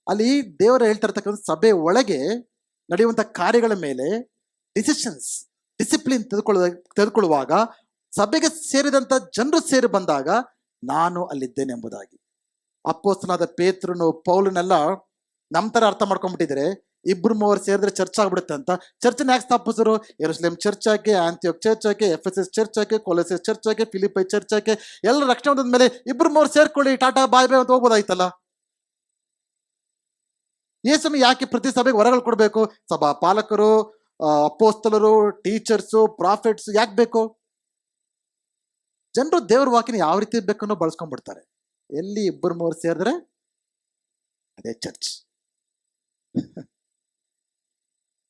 S1: ಅಲ್ಲಿ ದೇವರು ಹೇಳ್ತಿರ್ತಕ್ಕಂಥ ಸಭೆ ಒಳಗೆ ನಡೆಯುವಂಥ ಕಾರ್ಯಗಳ ಮೇಲೆ ಡಿಸಿಪ್ಲಿನ್ ತೆಗೆದುಕೊಳ್ಳುವಾಗ ಸಭೆಗೆ ಸೇರಿದಂಥ ಜನರು ಸೇರಿ ಬಂದಾಗ ನಾನು ಅಲ್ಲಿದ್ದೇನೆ ಎಂಬುದಾಗಿ. ಅಪೊಸ್ತಲನಾದ ಪೇತ್ರನು ಪೌಲನೆಲ್ಲ ನಮ್ಮ ಥರ ಅರ್ಥ ಮಾಡ್ಕೊಂಡ್ಬಿಟ್ಟಿದ್ರೆ 2-3 ಸೇರಿದ್ರೆ ಚರ್ಚ್ ಆಗ್ಬಿಡುತ್ತೆ ಅಂತ. ಚರ್ಚನ್ನ ಯಾಕೆ ಸ್ಥಾಪಿಸಿದ್ರು? ಯೆರೂಸಲೇಮ್ ಚರ್ಚ್ ಆಕೆ, ಆಂಟಿಯೋಕ್ ಚರ್ಚ್ ಆಕೆ, ಎಫೆಸಸ್ ಚರ್ಚ್ ಆಕೆ, ಕೊಲೊಸ್ಸೆ ಚರ್ಚ್ ಆಕೆ, ಫಿಲಿಪ್ಪೈ ಚರ್ಚ್ ಆಕೆ, ಎಲ್ಲ ರಕ್ಷಣೆ ಹೊಂದಿದ ಮೇಲೆ 2-3 ಸೇರ್ಕೊಳ್ಳಿ, ಟಾಟಾ ಬಾಯ್ ಬಾಯ್ ಅಂತ ಹೋಗ್ಬೋದಾಯ್ತಲ್ಲ. ಯೇಸುನು ಯಾಕೆ ಪ್ರತಿ ಸಭೆಗೆ ವರಗಳು ಕೊಡಬೇಕು? ಸಭಾ ಪಾಲಕರು, ಅಪೋಸ್ತಲರು, ಟೀಚರ್ಸು, ಪ್ರಾಫಿಟ್ಸ್ ಯಾಕೆ ಬೇಕು? ಜನರು ದೇವ್ರ ವಾಕ್ಯನ ಯಾವ ರೀತಿ ಬೇಕನ್ನೋ ಬಳಸ್ಕೊಂಡ್ಬಿಡ್ತಾರೆ. ಎಲ್ಲಿ 2-3 ಸೇರಿದ್ರೆ ಅದೇ ಚರ್ಚ್.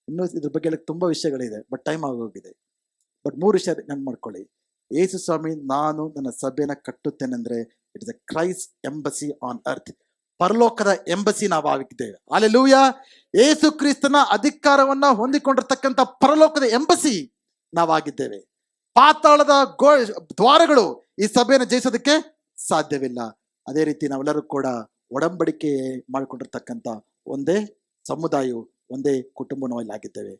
S1: ಇನ್ನೂ ಇದ್ರ ಬಗ್ಗೆ ತುಂಬಾ ವಿಷಯಗಳಿದೆ, ಬಟ್ ಟೈಮ್ ಆಗೋಗಿದೆ. ಬಟ್ 3 ವಿಷಯ ನೆನ್ಪು ಮಾಡ್ಕೊಳ್ಳಿ. ಯೇಸು ಸ್ವಾಮಿ ನಾನು ನನ್ನ ಸಭೆನ ಕಟ್ಟುತ್ತೇನೆ ಅಂದ್ರೆ it is a Christ embassy on earth. ಪರಲೋಕದ ಎಂಬಸಿ ನಾವಾಗಿದ್ದೇವೆ. ಹಲ್ಲೆಲೂಯಾ. ಯೇಸು ಕ್ರಿಸ್ತನ ಅಧಿಕಾರವನ್ನ ಹೊಂದಿಕೊಂಡಿರ್ತಕ್ಕಂಥ ಪರಲೋಕದ ಎಂಬಸಿ ನಾವಾಗಿದ್ದೇವೆ. ಪಾತಾಳದ ದ್ವಾರಗಳು ಈ ಸಭೆಯನ್ನು ಜಯಿಸೋದಕ್ಕೆ ಸಾಧ್ಯವಿಲ್ಲ. ಅದೇ ರೀತಿ ನಾವೆಲ್ಲರೂ ಕೂಡ ಒಡಂಬಡಿಕೆ ಮಾಡಿಕೊಂಡಿರ್ತಕ್ಕಂಥ ಒಂದೇ ಸಮುದಾಯವು, ಒಂದೇ ಕುಟುಂಬ ಆಗಿದ್ದೇವೆ.